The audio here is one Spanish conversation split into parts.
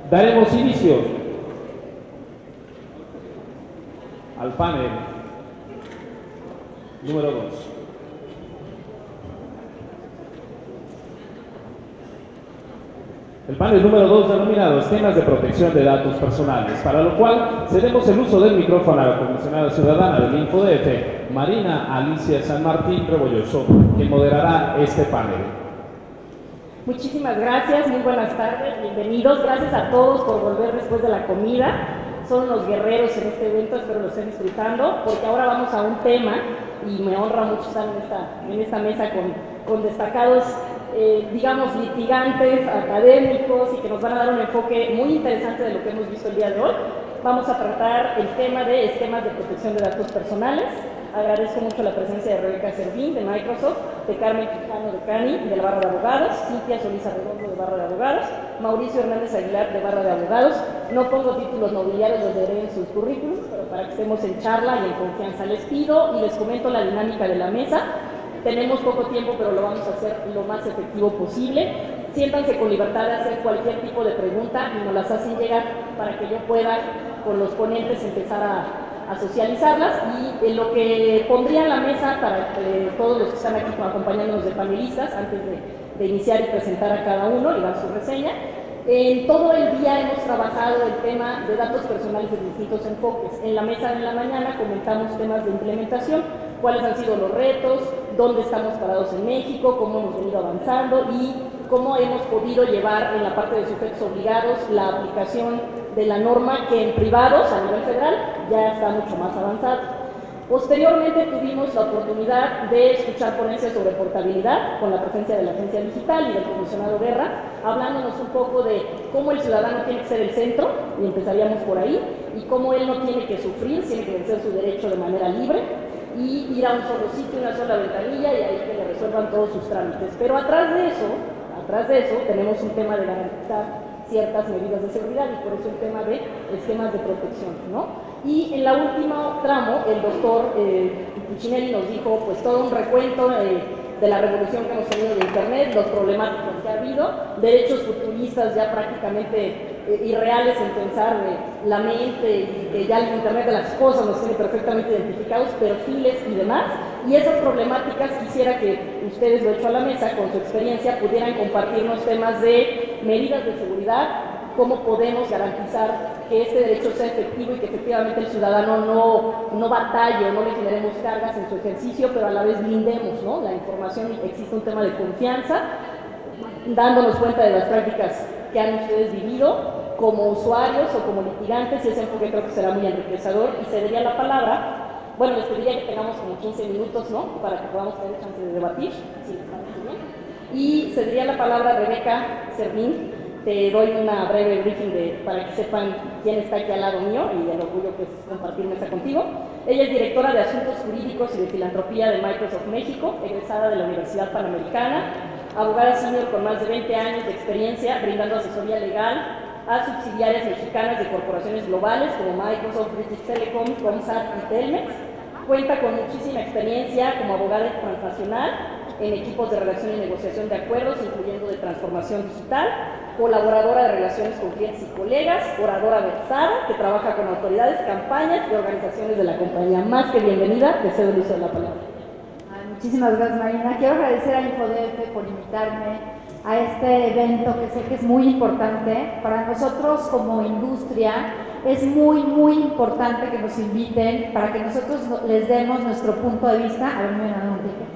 Daremos inicio al panel número 2. El panel número 2 denominado temas de protección de datos personales, para lo cual cedemos el uso del micrófono a la comisionada ciudadana del InfoDF, Marina Alicia San Martín Rebolloso, quien moderará este panel. Muchísimas gracias, muy buenas tardes, bienvenidos, gracias a todos por volver después de la comida. Son los guerreros en este evento, espero lo estén disfrutando, porque ahora vamos a un tema, y me honra mucho estar en esta mesa con destacados, digamos, litigantes, académicos, y que nos van a dar un enfoque muy interesante de lo que hemos visto el día de hoy. Vamos a tratar el tema de esquemas de protección de datos personales. Agradezco mucho la presencia de Rebeca Servín, de Microsoft, de Carmen Quijano, de CANI, de la Barra de Abogados, Cintia Solís Arredondo, de Barra de Abogados, Mauricio Hernández Aguilar, de Barra de Abogados. No pongo títulos nobiliarios, los leeré en sus currículums, pero para que estemos en charla y en confianza les pido y les comento la dinámica de la mesa. Tenemos poco tiempo, pero lo vamos a hacer lo más efectivo posible. Siéntanse con libertad de hacer cualquier tipo de pregunta y nos las hacen llegar para que yo pueda, con los ponentes, empezar a socializarlas. Y lo que pondría en la mesa para todos los que están aquí acompañándonos de panelistas, antes de iniciar y presentar a cada uno y dar su reseña. En todo el día hemos trabajado el tema de datos personales de distintos enfoques. En la mesa de la mañana comentamos temas de implementación, cuáles han sido los retos, dónde estamos parados en México, cómo hemos venido avanzando y cómo hemos podido llevar en la parte de sujetos obligados la aplicación de la norma que en privados a nivel federal ya está mucho más avanzada. Posteriormente tuvimos la oportunidad de escuchar ponencias sobre portabilidad con la presencia de la Agencia Digital y del comisionado Guerra, hablándonos un poco de cómo el ciudadano tiene que ser el centro, y empezaríamos por ahí, y cómo él no tiene que sufrir, tiene que ejercer su derecho de manera libre, y ir a un solo sitio, una sola ventanilla, y ahí que le resuelvan todos sus trámites. Pero atrás de eso tenemos un tema de garantizar ciertas medidas de seguridad y por eso el tema de esquemas de protección, ¿no? Y en la última tramo, el doctor Cuccinelli nos dijo pues todo un recuento de la revolución que hemos tenido de Internet, los problemáticos que ha habido, derechos futuristas ya prácticamente irreales en pensar de la mente y que ya el Internet de las cosas nos tiene perfectamente identificados, perfiles y demás. Y esas problemáticas quisiera que ustedes, lo hecho a la mesa, con su experiencia, pudieran compartirnos temas de medidas de seguridad, cómo podemos garantizar que este derecho sea efectivo y que efectivamente el ciudadano no batalle o no le generemos cargas en su ejercicio, pero a la vez blindemos, ¿no?, la información y existe un tema de confianza, dándonos cuenta de las prácticas que han ustedes vivido como usuarios o como litigantes, y ese enfoque creo que será muy enriquecedor. Y cedería la palabra, bueno, les pediría que tengamos como 15 minutos, ¿no?, para que podamos tener chance de debatir, si les parece bien. Y cedería la palabra a Rebeca Servín. Te doy una breve briefing para que sepan quién está aquí al lado mío y el orgullo que es compartir mesa contigo. Ella es directora de Asuntos Jurídicos y de Filantropía de Microsoft México, egresada de la Universidad Panamericana, abogada senior con más de 20 años de experiencia brindando asesoría legal a subsidiarias mexicanas de corporaciones globales como Microsoft, British Telecom, Comsat y Telmex. Cuenta con muchísima experiencia como abogada transnacional en equipos de redacción y negociación de acuerdos, incluyendo de transformación digital, colaboradora de relaciones con clientes y colegas, oradora versada, que trabaja con autoridades, campañas y organizaciones de la compañía. Más que bienvenida, te cedo el uso de la palabra. Muchísimas gracias, Marina. Quiero agradecer a InfoDF por invitarme a este evento que sé que es muy importante. Para nosotros como industria es muy, muy importante que nos inviten para que nosotros les demos nuestro punto de vista. A ver, me voy a dar un ticket.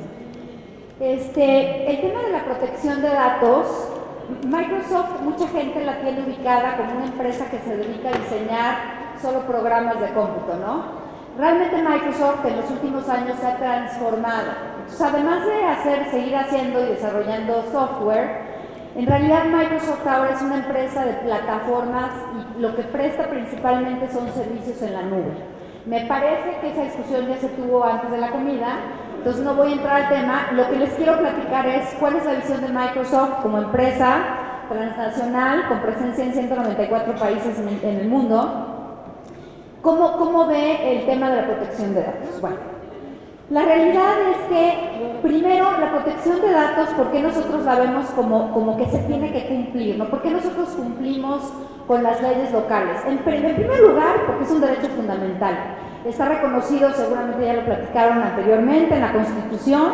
El tema de la protección de datos, Microsoft, mucha gente la tiene ubicada como una empresa que se dedica a diseñar solo programas de cómputo, ¿no? Realmente Microsoft en los últimos años se ha transformado. Entonces, además de seguir haciendo y desarrollando software, en realidad Microsoft ahora es una empresa de plataformas y lo que presta principalmente son servicios en la nube. Me parece que esa discusión ya se tuvo antes de la comida, entonces no voy a entrar al tema. Lo que les quiero platicar es cuál es la visión de Microsoft como empresa transnacional con presencia en 194 países en el mundo. ¿Cómo ve el tema de la protección de datos? Bueno, la realidad es que, primero, la protección de datos, ¿por qué nosotros la vemos como que se tiene que cumplir? ¿No? ¿Por qué nosotros cumplimos con las leyes locales? En primer lugar, porque es un derecho fundamental. Está reconocido, seguramente ya lo platicaron anteriormente, en la Constitución,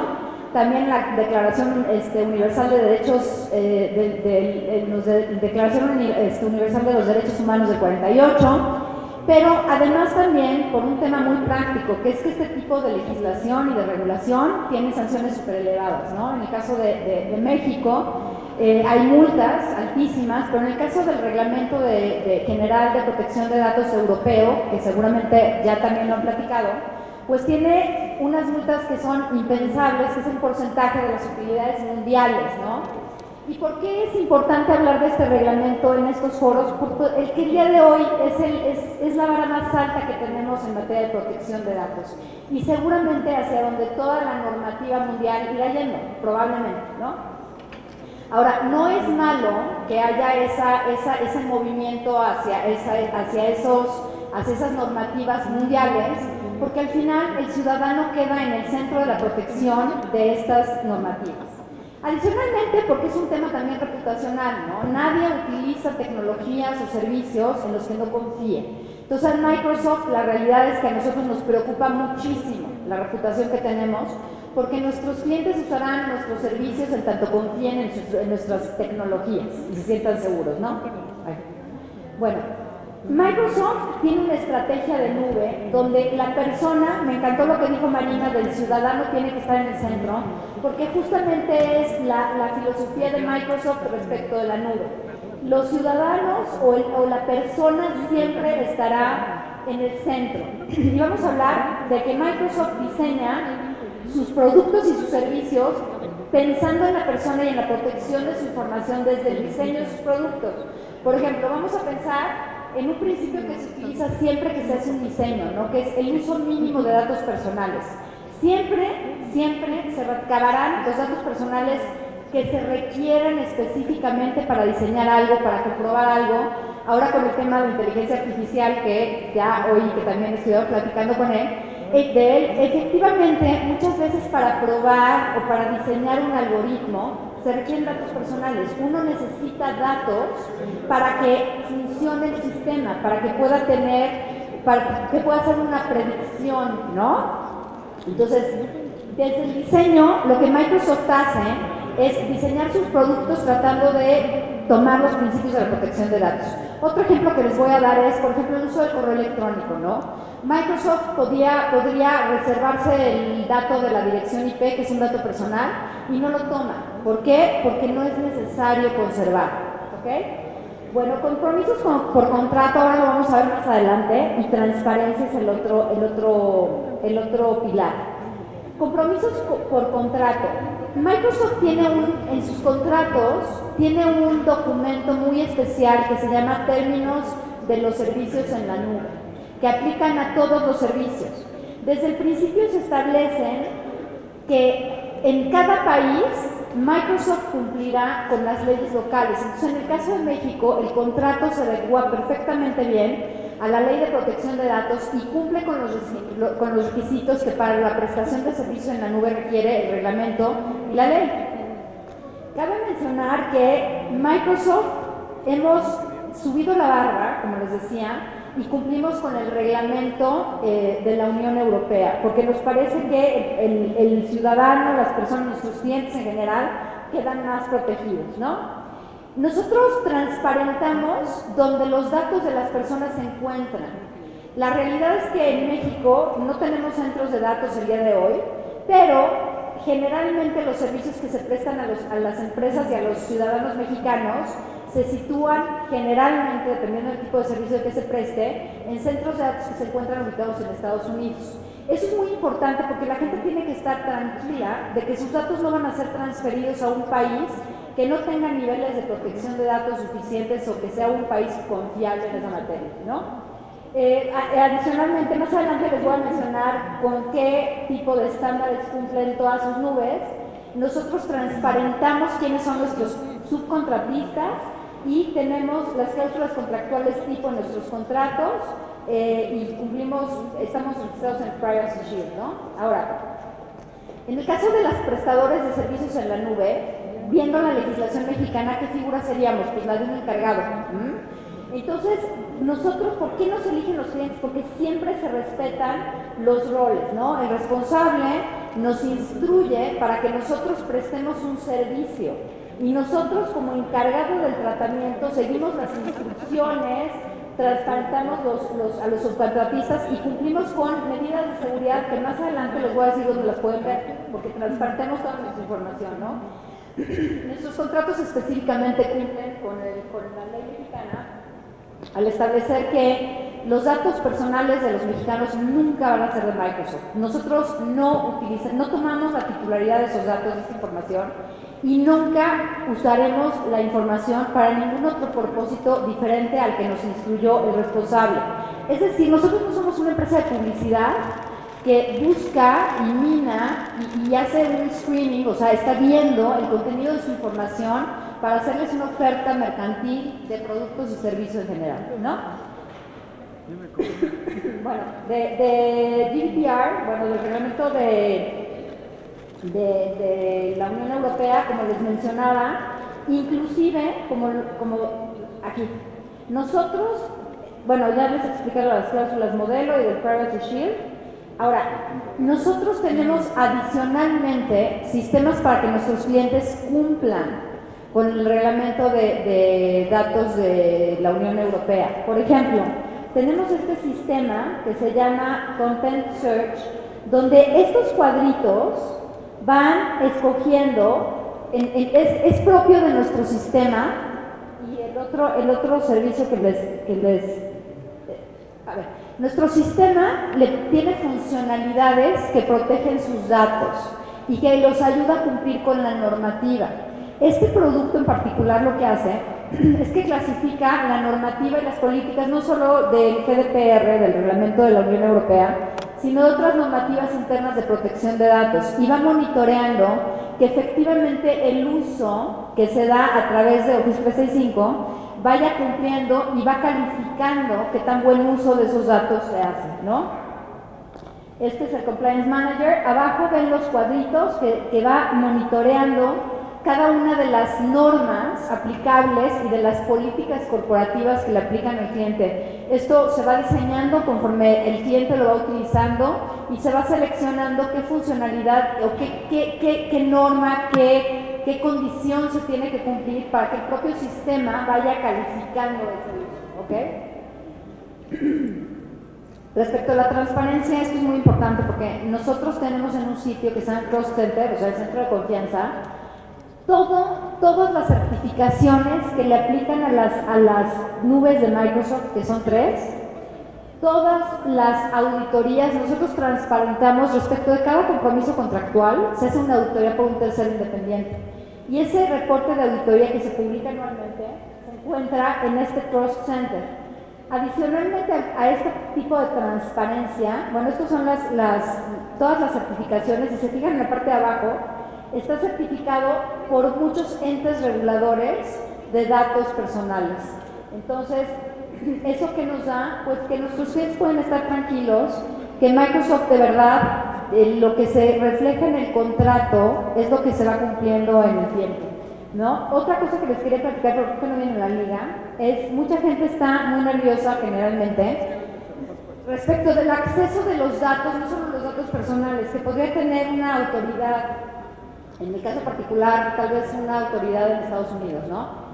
también en la Declaración Universal de Derechos, Declaración Universal de los Derechos Humanos del 48, pero además también por un tema muy práctico, que es que este tipo de legislación y de regulación tiene sanciones súper elevadas, ¿no? En el caso de México hay multas altísimas, pero en el caso del Reglamento General de Protección de Datos Europeo, que seguramente ya también lo han platicado, pues tiene unas multas que son impensables, que es el porcentaje de las utilidades mundiales, ¿no? ¿Y por qué es importante hablar de este reglamento en estos foros? Porque el que el día de hoy es la vara más alta que tenemos en materia de protección de datos y seguramente hacia donde toda la normativa mundial irá yendo, probablemente, ¿no? Ahora, no es malo que haya ese movimiento hacia esas normativas mundiales, porque al final el ciudadano queda en el centro de la protección de estas normativas. Adicionalmente, porque es un tema también reputacional, ¿no? Nadie utiliza tecnologías o servicios en los que no confíe. Entonces, en Microsoft la realidad es que a nosotros nos preocupa muchísimo la reputación que tenemos, porque nuestros clientes usarán nuestros servicios en tanto confíen en nuestras tecnologías y se sientan seguros, ¿no? Bueno, Microsoft tiene una estrategia de nube donde la persona, me encantó lo que dijo Marina, del ciudadano tiene que estar en el centro, porque justamente es la filosofía de Microsoft respecto de la nube. Los ciudadanos o la persona siempre estará en el centro. Y vamos a hablar de que Microsoft diseña sus productos y sus servicios pensando en la persona y en la protección de su información desde el diseño de sus productos. Por ejemplo, vamos a pensar en un principio que se utiliza siempre que se hace un diseño, ¿no? Que es el uso mínimo de datos personales. Siempre se recabarán los datos personales que se requieran específicamente para diseñar algo, para comprobar algo. Ahora con el tema de inteligencia artificial, que ya hoy que también he estado platicando con él, efectivamente muchas veces para probar o para diseñar un algoritmo se requieren datos personales. Uno necesita datos para que funcione el sistema, para que pueda hacer una predicción, ¿no? Entonces, desde el diseño, lo que Microsoft hace es diseñar sus productos tratando de tomar los principios de la protección de datos. Otro ejemplo que les voy a dar es, por ejemplo, el uso del correo electrónico, ¿no? Microsoft podría reservarse el dato de la dirección IP, que es un dato personal, y no lo toma. ¿Por qué? Porque no es necesario conservar, ¿ok? Bueno, compromisos por contrato, ahora lo vamos a ver más adelante, y transparencia es el otro pilar. Compromisos por contrato. Microsoft tiene en sus contratos, tiene un documento muy especial que se llama Términos de los Servicios en la Nube, que aplican a todos los servicios. Desde el principio se establecen que en cada país Microsoft cumplirá con las leyes locales. Entonces, en el caso de México, el contrato se adecua perfectamente bien a la Ley de Protección de Datos y cumple con los requisitos que para la prestación de servicio en la nube requiere el reglamento y la ley. Cabe mencionar que Microsoft hemos subido la barra, como les decía, y cumplimos con el reglamento de la Unión Europea, porque nos parece que el ciudadano, las personas, nuestros clientes en general, quedan más protegidos, ¿no? Nosotros transparentamos donde los datos de las personas se encuentran. La realidad es que en México no tenemos centros de datos el día de hoy, pero generalmente los servicios que se prestan a las empresas y a los ciudadanos mexicanos se sitúan generalmente, dependiendo del tipo de servicio que se preste, en centros de datos que se encuentran ubicados en Estados Unidos. Eso es muy importante porque la gente tiene que estar tranquila de que sus datos no van a ser transferidos a un país que no tenga niveles de protección de datos suficientes o que sea un país confiable en esa materia, ¿no? Adicionalmente, más adelante les voy a mencionar con qué tipo de estándares cumplen todas sus nubes. Nosotros transparentamos quiénes son nuestros subcontratistas y tenemos las cláusulas contractuales tipo en nuestros contratos y estamos registrados en Privacy Shield, ¿no? Ahora, En el caso de los prestadores de servicios en la nube, viendo la legislación mexicana, ¿qué figura seríamos? Pues la de un encargado. Entonces, nosotros, ¿por qué nos eligen los clientes? Porque siempre se respetan los roles, ¿no? El responsable nos instruye para que nosotros prestemos un servicio y nosotros, como encargados del tratamiento, seguimos las instrucciones, transparentamos a los subcontratistas y cumplimos con medidas de seguridad que más adelante les voy a decir dónde las pueden ver, porque transparentamos toda nuestra información, ¿no? Nuestros contratos específicamente cumplen con la ley mexicana al establecer que los datos personales de los mexicanos nunca van a ser de Microsoft. Nosotros no tomamos la titularidad de esos datos, de esa información, y nunca usaremos la información para ningún otro propósito diferente al que nos instruyó el responsable. Es decir, nosotros no somos una empresa de publicidad que busca y mina y hace un screening, o sea, está viendo el contenido de su información para hacerles una oferta mercantil de productos y servicios en general, ¿no? Bueno, de GDPR, bueno, del reglamento de la Unión Europea, como les mencionaba, inclusive, como aquí, nosotros, bueno, ya les expliqué las cláusulas modelo y del Privacy Shield. Ahora, nosotros tenemos adicionalmente sistemas para que nuestros clientes cumplan con el reglamento de datos de la Unión Europea. Por ejemplo, tenemos este sistema que se llama Content Search, donde estos cuadritos van escogiendo, es propio de nuestro sistema, y el otro servicio que les a ver, nuestro sistema tiene funcionalidades que protegen sus datos y que los ayuda a cumplir con la normativa. Este producto en particular lo que hace es que clasifica la normativa y las políticas no solo del GDPR, del Reglamento de la Unión Europea, sino de otras normativas internas de protección de datos, y va monitoreando que efectivamente el uso que se da a través de Office 365 vaya cumpliendo y va calificando qué tan buen uso de esos datos se hace, ¿no? Este es el Compliance Manager. Abajo ven los cuadritos que va monitoreando cada una de las normas aplicables y de las políticas corporativas que le aplican al cliente. Esto se va diseñando conforme el cliente lo va utilizando y se va seleccionando qué funcionalidad o qué norma, qué condición se tiene que cumplir para que el propio sistema vaya calificando ese uso, ¿ok? Respecto a la transparencia, esto es muy importante porque nosotros tenemos en un sitio que se llama Trust Center, o sea, el centro de confianza, todas las certificaciones que le aplican a las nubes de Microsoft, que son 3, todas las auditorías, nosotros transparentamos respecto de cada compromiso contractual, se hace una auditoría por un tercero independiente. Y ese reporte de auditoría que se publica anualmente se encuentra en este Trust Center. Adicionalmente a este tipo de transparencia, bueno, estas son todas las certificaciones, y se fijan en la parte de abajo, está certificado por muchos entes reguladores de datos personales. Entonces, ¿eso qué nos da? Pues que nuestros clientes pueden estar tranquilos, que Microsoft de verdad, lo que se refleja en el contrato es lo que se va cumpliendo en el tiempo, ¿no? Otra cosa que les quería platicar, porque no viene en la liga, es mucha gente está muy nerviosa generalmente respecto del acceso de los datos, no solo los datos personales, que podría tener una autoridad, en mi caso particular, tal vez una autoridad en Estados Unidos, ¿no?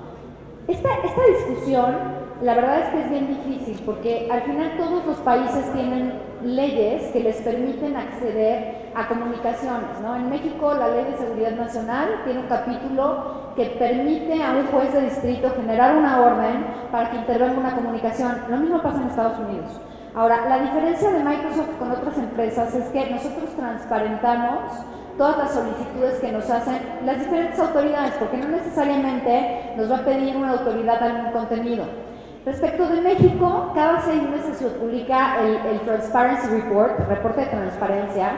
Esta discusión, la verdad es que es bien difícil, porque al final todos los países tienen leyes que les permiten acceder a comunicaciones, ¿no? En México, la Ley de Seguridad Nacional tiene un capítulo que permite a un juez de distrito generar una orden para que intervenga una comunicación. Lo mismo pasa en Estados Unidos. Ahora, la diferencia de Microsoft con otras empresas es que nosotros transparentamos todas las solicitudes que nos hacen las diferentes autoridades, porque no necesariamente nos va a pedir una autoridad algún contenido. Respecto de México, cada 6 meses se publica el Transparency Report, el reporte de transparencia,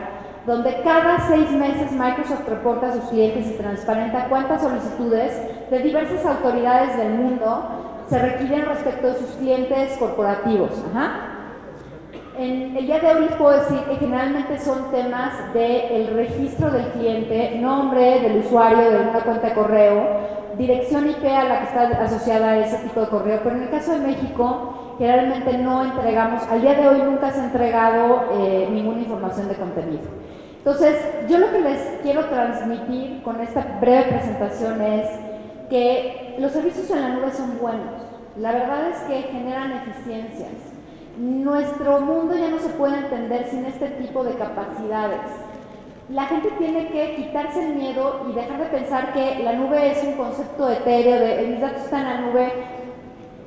donde cada 6 meses Microsoft reporta a sus clientes y transparenta cuántas solicitudes de diversas autoridades del mundo se requieren respecto de sus clientes corporativos. En el día de hoy les puedo decir que generalmente son temas del registro del cliente, nombre del usuario de una cuenta de correo, dirección IP a la que está asociada a ese tipo de correo, pero en el caso de México generalmente no entregamos, al día de hoy nunca se ha entregado ninguna información de contenido. Entonces, yo lo que les quiero transmitir con esta breve presentación es que los servicios en la nube son buenos, la verdad es que generan eficiencias. Nuestro mundo ya no se puede entender sin este tipo de capacidades. La gente tiene que quitarse el miedo y dejar de pensar que la nube es un concepto etéreo de mis datos están en la nube,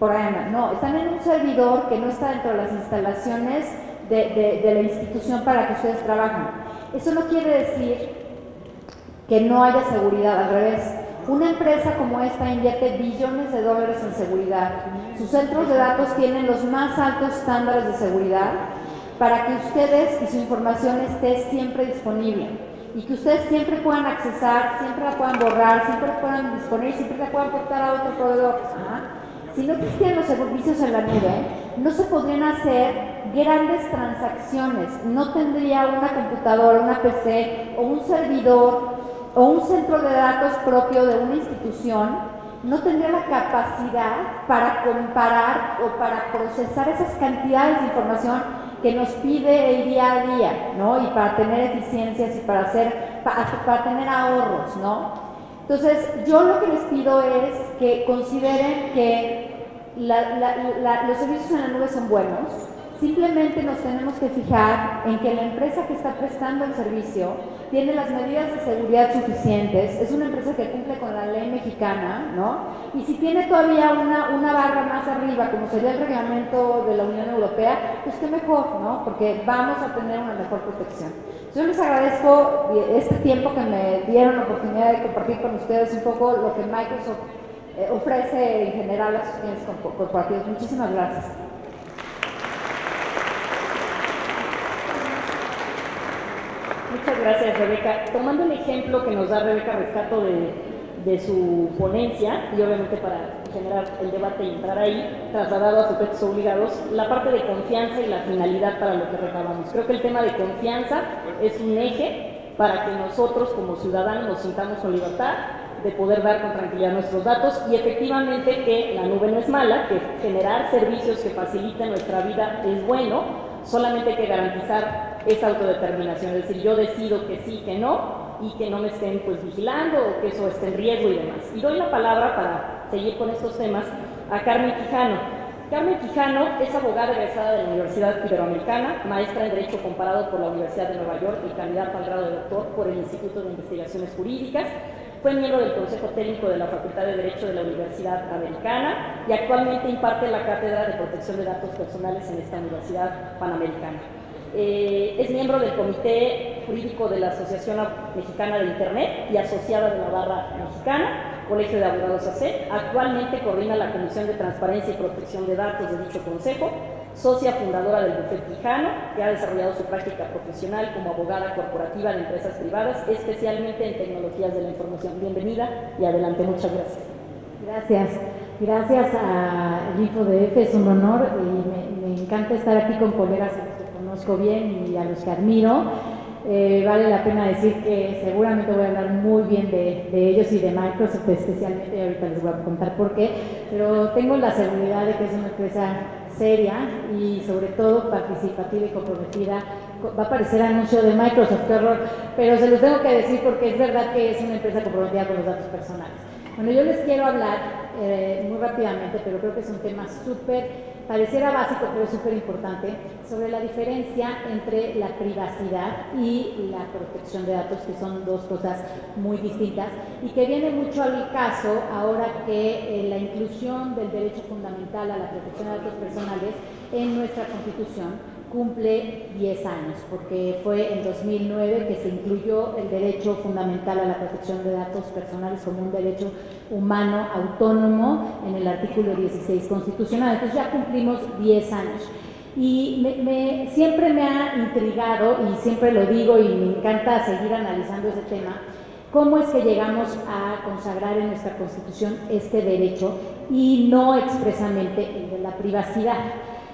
por ahí andan. No, están en un servidor que no está dentro de las instalaciones de la institución para que ustedes trabajen. Eso no quiere decir que no haya seguridad, al revés. Una empresa como esta invierte billones de dólares en seguridad. Sus centros de datos tienen los más altos estándares de seguridad para que ustedes y su información esté siempre disponible y que ustedes siempre puedan accesar, siempre la puedan borrar, siempre la puedan disponer, siempre la puedan portar a otro proveedor. Si no existieran los servicios en la nube, no se podrían hacer grandes transacciones, no tendría una computadora, una PC o un servidor o un centro de datos propio de una institución, no tendría la capacidad para comparar o para procesar esas cantidades de información que nos pide el día a día, ¿no? Y para tener eficiencias y para tener ahorros, ¿no? Entonces, yo lo que les pido es que consideren que los servicios en la nube son buenos, simplemente nos tenemos que fijar en que la empresa que está prestando el servicio tiene las medidas de seguridad suficientes, es una empresa que cumple con la ley mexicana, ¿no? Y si tiene todavía una barra más arriba, como sería el reglamento de la Unión Europea, pues qué mejor, ¿no? Porque vamos a tener una mejor protección. Yo les agradezco este tiempo que me dieron la oportunidad de compartir con ustedes un poco lo que Microsoft ofrece en general a sus clientes corporativos. Muchísimas gracias. Muchas gracias, Rebeca. Tomando el ejemplo que nos da Rebeca Rescato de su ponencia, y obviamente para generar el debate y entrar ahí, trasladado a sujetos obligados, la parte de confianza y la finalidad para lo que recabamos. Creo que el tema de confianza es un eje para que nosotros como ciudadanos nos sintamos con libertad de poder dar con tranquilidad nuestros datos y efectivamente que la nube no es mala, que generar servicios que faciliten nuestra vida es bueno, solamente hay que garantizar esa autodeterminación, es decir, yo decido que sí, que no, y que no me estén pues vigilando o que eso esté en riesgo y demás. Y doy la palabra para seguir con estos temas a Carmen Quijano. Carmen Quijano es abogada egresada de la Universidad Iberoamericana, maestra en Derecho Comparado por la Universidad de Nueva York y candidata al grado de doctor por el Instituto de Investigaciones Jurídicas. Fue miembro del Consejo Técnico de la Facultad de Derecho de la Universidad Americana y actualmente imparte la Cátedra de Protección de Datos Personales en esta Universidad Panamericana. Es miembro del Comité Jurídico de la Asociación Mexicana de Internet y asociada de la Barra Mexicana, Colegio de Abogados AC. Actualmente coordina la Comisión de Transparencia y Protección de Datos de dicho consejo, socia fundadora del Bufet Quijano, que ha desarrollado su práctica profesional como abogada corporativa de empresas privadas, especialmente en tecnologías de la información. Bienvenida y adelante, muchas gracias. Gracias a InfoDF, es un honor y me encanta estar aquí con colegas a los que conozco bien y a los que admiro. Vale la pena decir que seguramente voy a hablar muy bien de ellos y de Microsoft especialmente, y ahorita les voy a contar por qué, pero tengo la seguridad de que es una empresa seria y sobre todo participativa y comprometida. Va a aparecer anuncio de Microsoft, qué horror, pero se los tengo que decir porque es verdad que es una empresa comprometida con los datos personales. Bueno, yo les quiero hablar muy rápidamente, pero creo que es un tema pareciera básico, pero súper importante, sobre la diferencia entre la privacidad y la protección de datos, que son dos cosas muy distintas, y que viene mucho al caso ahora que la inclusión del derecho fundamental a la protección de datos personales en nuestra Constitución cumple 10 años, porque fue en 2009 que se incluyó el derecho fundamental a la protección de datos personales como un derecho humano autónomo en el artículo 16 constitucional. Entonces ya cumplimos 10 años. Y siempre me ha intrigado, y siempre lo digo y me encanta seguir analizando ese tema, cómo es que llegamos a consagrar en nuestra Constitución este derecho y no expresamente el de la privacidad.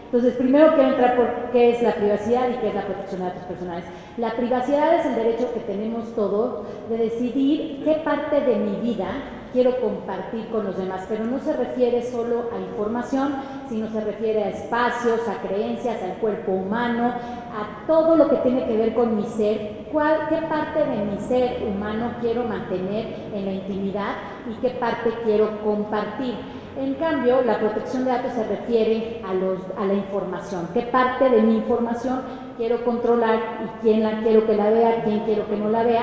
Entonces, primero quiero entrar por qué es la privacidad y qué es la protección de datos personales. La privacidad es el derecho que tenemos todos de decidir qué parte de mi vida quiero compartir con los demás, pero no se refiere solo a información, sino se refiere a espacios, a creencias, al cuerpo humano, a todo lo que tiene que ver con mi ser, qué parte de mi ser humano quiero mantener en la intimidad y qué parte quiero compartir. En cambio, la protección de datos se refiere a la información, qué parte de mi información quiero controlar y quién quiero que la vea, quién quiero que no la vea.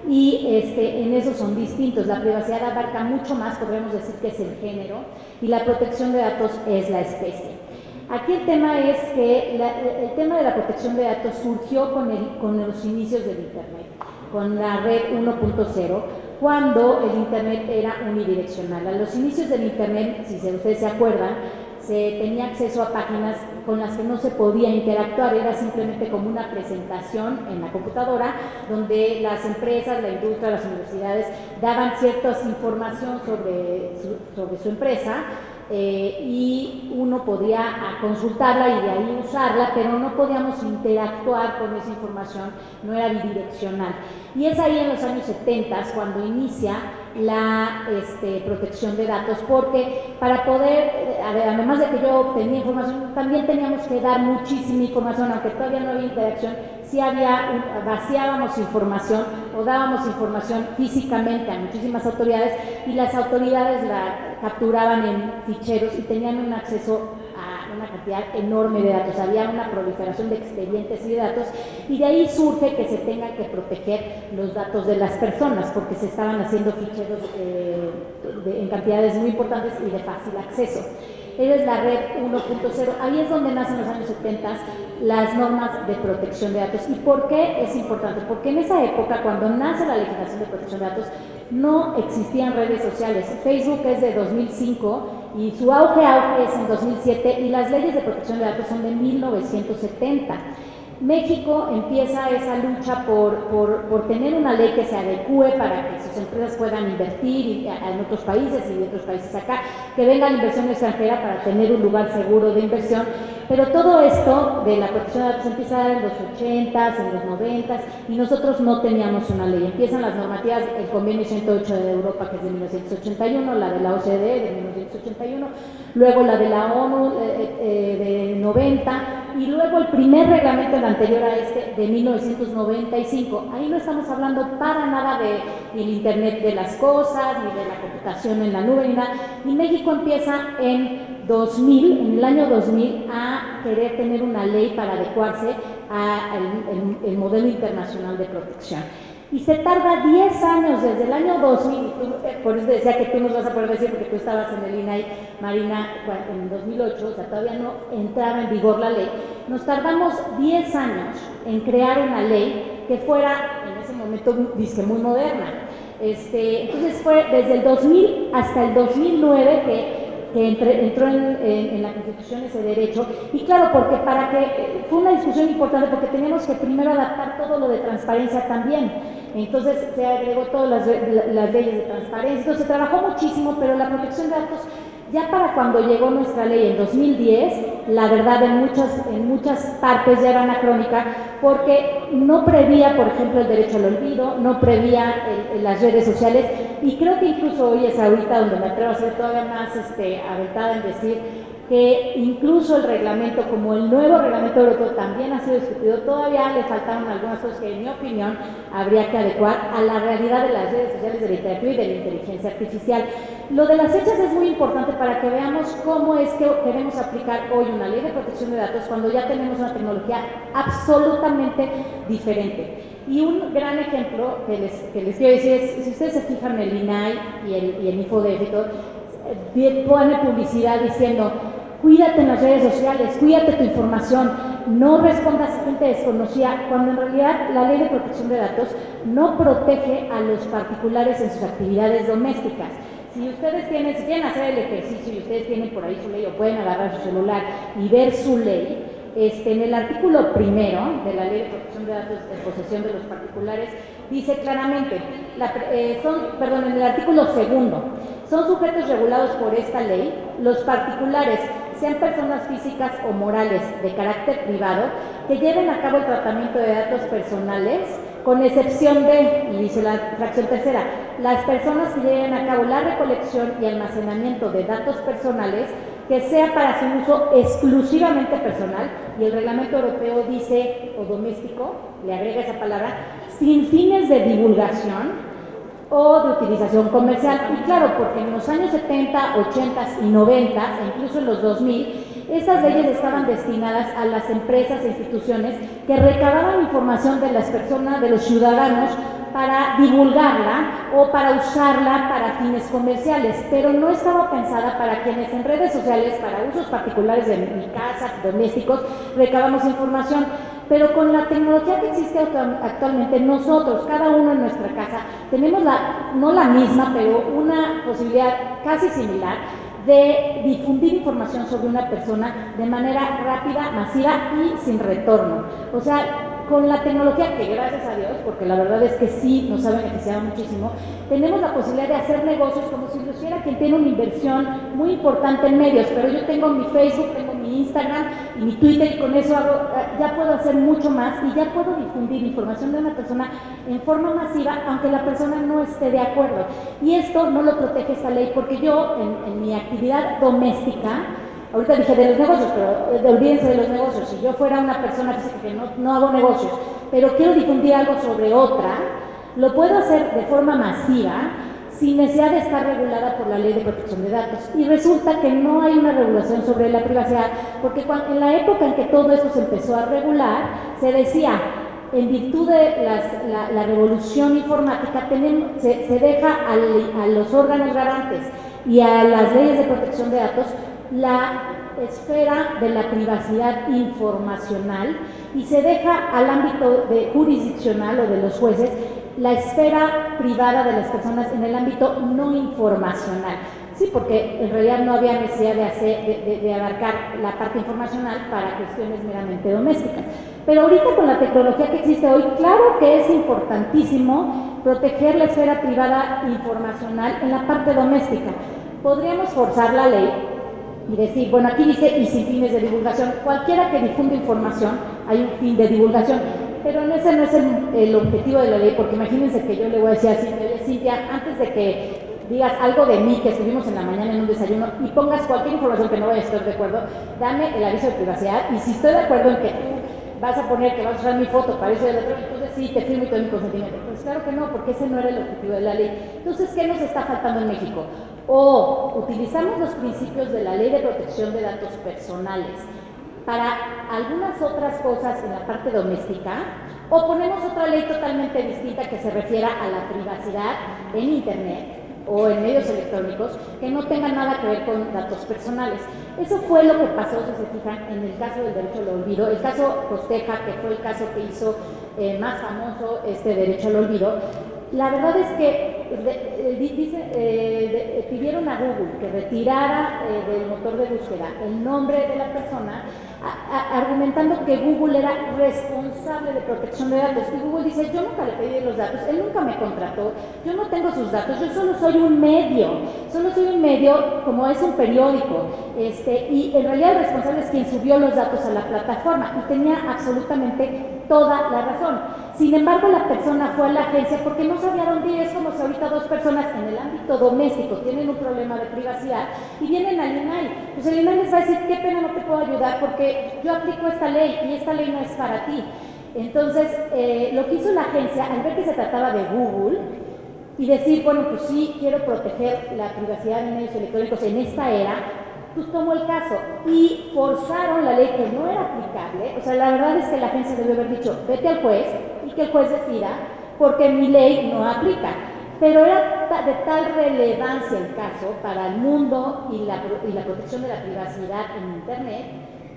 Y en eso son distintos. La privacidad abarca mucho más, podríamos decir que es el género, y la protección de datos es la especie. Aquí el tema es que el tema de la protección de datos surgió con los inicios del Internet, con la red 1.0, cuando el Internet era unidireccional. A los inicios del Internet, si ustedes se acuerdan, se tenía acceso a páginas con las que no se podía interactuar, era simplemente como una presentación en la computadora, donde las empresas, la industria, las universidades daban cierta información sobre su empresa, y uno podía consultarla y de ahí usarla, pero no podíamos interactuar con esa información, no era bidireccional. Y es ahí en los años 70 cuando inicia la protección de datos, porque para poder, además de que yo obtenía información, también teníamos que dar muchísima información, aunque todavía no había interacción, sí vaciábamos información o dábamos información físicamente a muchísimas autoridades, y las autoridades la capturaban en ficheros y tenían un acceso a una cantidad enorme de datos, había una proliferación de expedientes y de datos, y de ahí surge que se tengan que proteger los datos de las personas, porque se estaban haciendo ficheros en cantidades muy importantes y de fácil acceso. Esa es la red 1.0, ahí es donde nacen en los años 70 las normas de protección de datos. ¿Y por qué es importante? Porque en esa época, cuando nace la legislación de protección de datos, no existían redes sociales. Facebook es de 2005 y su auge es en 2007, y las leyes de protección de datos son de 1970. México empieza esa lucha por tener una ley que se adecue para que sus empresas puedan invertir en otros países y de otros países acá, que venga la inversión extranjera para tener un lugar seguro de inversión. Pero todo esto de la protección de datos empieza a dar en los 80s, en los 90s, y nosotros no teníamos una ley. Empiezan las normativas, el Convenio 108 de Europa, que es de 1981, la de la OCDE de 1981, luego la de la ONU de 90, y luego el primer reglamento, el anterior a de 1995. Ahí no estamos hablando para nada del Internet de las cosas, ni de la computación en la nube, ni nada. Y México empieza en el año 2000, a querer tener una ley para adecuarse al modelo internacional de protección. Y se tarda 10 años desde el año 2000, por eso decía que tú nos vas a poder decir, porque tú estabas en el INAI, Marina, en 2008, o sea, todavía no entraba en vigor la ley. Nos tardamos 10 años en crear una ley que fuera, en ese momento, muy moderna. Entonces fue desde el 2000 hasta el 2009 que entró en la Constitución ese derecho, y claro, porque fue una discusión importante, porque teníamos que primero adaptar todo lo de transparencia también. Entonces se agregó todas las leyes de transparencia, entonces se trabajó muchísimo, pero la protección de datos, ya para cuando llegó nuestra ley en 2010, la verdad en muchas partes ya era anacrónica, porque no prevía, por ejemplo, el derecho al olvido, no prevía las redes sociales, y creo que incluso hoy es ahorita donde me atrevo a ser todavía más aventada en decir que incluso el reglamento, como el nuevo reglamento europeo también ha sido discutido, todavía le faltaron algunas cosas que, en mi opinión, habría que adecuar a la realidad de las redes sociales, de la interactividad y de la inteligencia artificial. Lo de las fechas es muy importante para que veamos cómo es que queremos aplicar hoy una ley de protección de datos cuando ya tenemos una tecnología absolutamente diferente. Y un gran ejemplo que les quiero decir es, si ustedes se fijan en el INAI y el InfoDef y todo, pone publicidad diciendo: cuídate en las redes sociales, cuídate tu información, no respondas a gente desconocida, cuando en realidad la ley de protección de datos no protege a los particulares en sus actividades domésticas. Si quieren hacer el ejercicio y ustedes tienen por ahí su ley, o pueden agarrar su celular y ver su ley, en el artículo primero de la Ley de Protección de Datos de Posesión de los Particulares, dice claramente, en el artículo segundo, son sujetos regulados por esta ley los particulares sean personas físicas o morales de carácter privado que lleven a cabo el tratamiento de datos personales, con excepción de, y dice la fracción tercera, las personas que lleven a cabo la recolección y almacenamiento de datos personales que sea para su uso exclusivamente personal, y el reglamento europeo dice, o doméstico, le agrega esa palabra, sin fines de divulgación o de utilización comercial. Y claro, porque en los años 70, 80 y 90, e incluso en los 2000, esas leyes estaban destinadas a las empresas e instituciones que recababan información de las personas, de los ciudadanos, para divulgarla o para usarla para fines comerciales, pero no estaba pensada para quienes en redes sociales, para usos particulares de mi casa, domésticos, recabamos información. Pero con la tecnología que existe actualmente, nosotros, cada uno en nuestra casa, tenemos no la misma, pero una posibilidad casi similar de difundir información sobre una persona de manera rápida, masiva y sin retorno. O sea, con la tecnología, que gracias a Dios, porque la verdad es que sí nos ha beneficiado muchísimo, tenemos la posibilidad de hacer negocios como si lo hiciera quien tiene una inversión muy importante en medios. Pero yo tengo mi Facebook, tengo mi Instagram y mi Twitter, y con eso ya puedo hacer mucho más y ya puedo difundir información de una persona en forma masiva, aunque la persona no esté de acuerdo. Y esto no lo protege esta ley, porque yo en mi actividad doméstica, ahorita dije de los negocios, pero olvídense de los negocios. Si yo fuera una persona física que no hago negocios, pero quiero difundir algo sobre otra, lo puedo hacer de forma masiva, sin necesidad de estar regulada por la Ley de Protección de Datos. Y resulta que no hay una regulación sobre la privacidad, porque en la época en que todo esto se empezó a regular, se decía, en virtud de la revolución informática, se deja a los órganos garantes y a las leyes de protección de datos la esfera de la privacidad informacional, y se deja al ámbito jurisdiccional o de los jueces la esfera privada de las personas en el ámbito no informacional. Sí, porque en realidad no había necesidad de abarcar la parte informacional para cuestiones meramente domésticas. Pero ahorita, con la tecnología que existe hoy, claro que es importantísimo proteger la esfera privada informacional en la parte doméstica. Podríamos forzar la ley y decir, bueno, aquí dice y sin fines de divulgación. Cualquiera que difunde información, hay un fin de divulgación, pero ese no es el objetivo de la ley, porque imagínense que yo le voy a decir así, Cintia, antes de que digas algo de mí que estuvimos en la mañana en un desayuno y pongas cualquier información que no vaya a estar de acuerdo, dame el aviso de privacidad, y si estoy de acuerdo en que tú vas a poner que vas a usar mi foto para eso del otro, entonces sí, te firmo y te doy mi consentimiento. Pues claro que no, porque ese no era el objetivo de la ley. Entonces, ¿qué nos está faltando en México? O utilizamos los principios de la Ley de Protección de Datos Personales para algunas otras cosas en la parte doméstica, o ponemos otra ley totalmente distinta que se refiera a la privacidad en Internet o en medios electrónicos, que no tengan nada que ver con datos personales. Eso fue lo que pasó, si se fijan, en el caso del derecho al olvido, el caso Costeja, que fue el caso que hizo más famoso este derecho al olvido. La verdad es que pidieron a Google que retirara del motor de búsqueda el nombre de la persona, argumentando que Google era responsable de protección de datos. Y Google dice, yo nunca le pedí los datos, él nunca me contrató, yo no tengo sus datos, yo solo soy un medio, como es un periódico, y en realidad el responsable es quien subió los datos a la plataforma, y tenía absolutamente toda la razón. Sin embargo, la persona fue a la agencia porque no sabía dónde ir. Es como si ahorita dos personas en el ámbito doméstico tienen un problema de privacidad y vienen al INAI. Pues el INAI les va a decir, qué pena, no te puedo ayudar porque yo aplico esta ley y esta ley no es para ti. Entonces, lo que hizo la agencia, al ver que se trataba de Google, y decir, bueno, pues sí, quiero proteger la privacidad de medios electrónicos en esta era, pues tomó el caso y forzaron la ley que no era aplicable. O sea, la verdad es que la agencia debe haber dicho, vete al juez y que el juez decida, porque mi ley no aplica. Pero era de tal relevancia el caso para el mundo y la protección de la privacidad en Internet,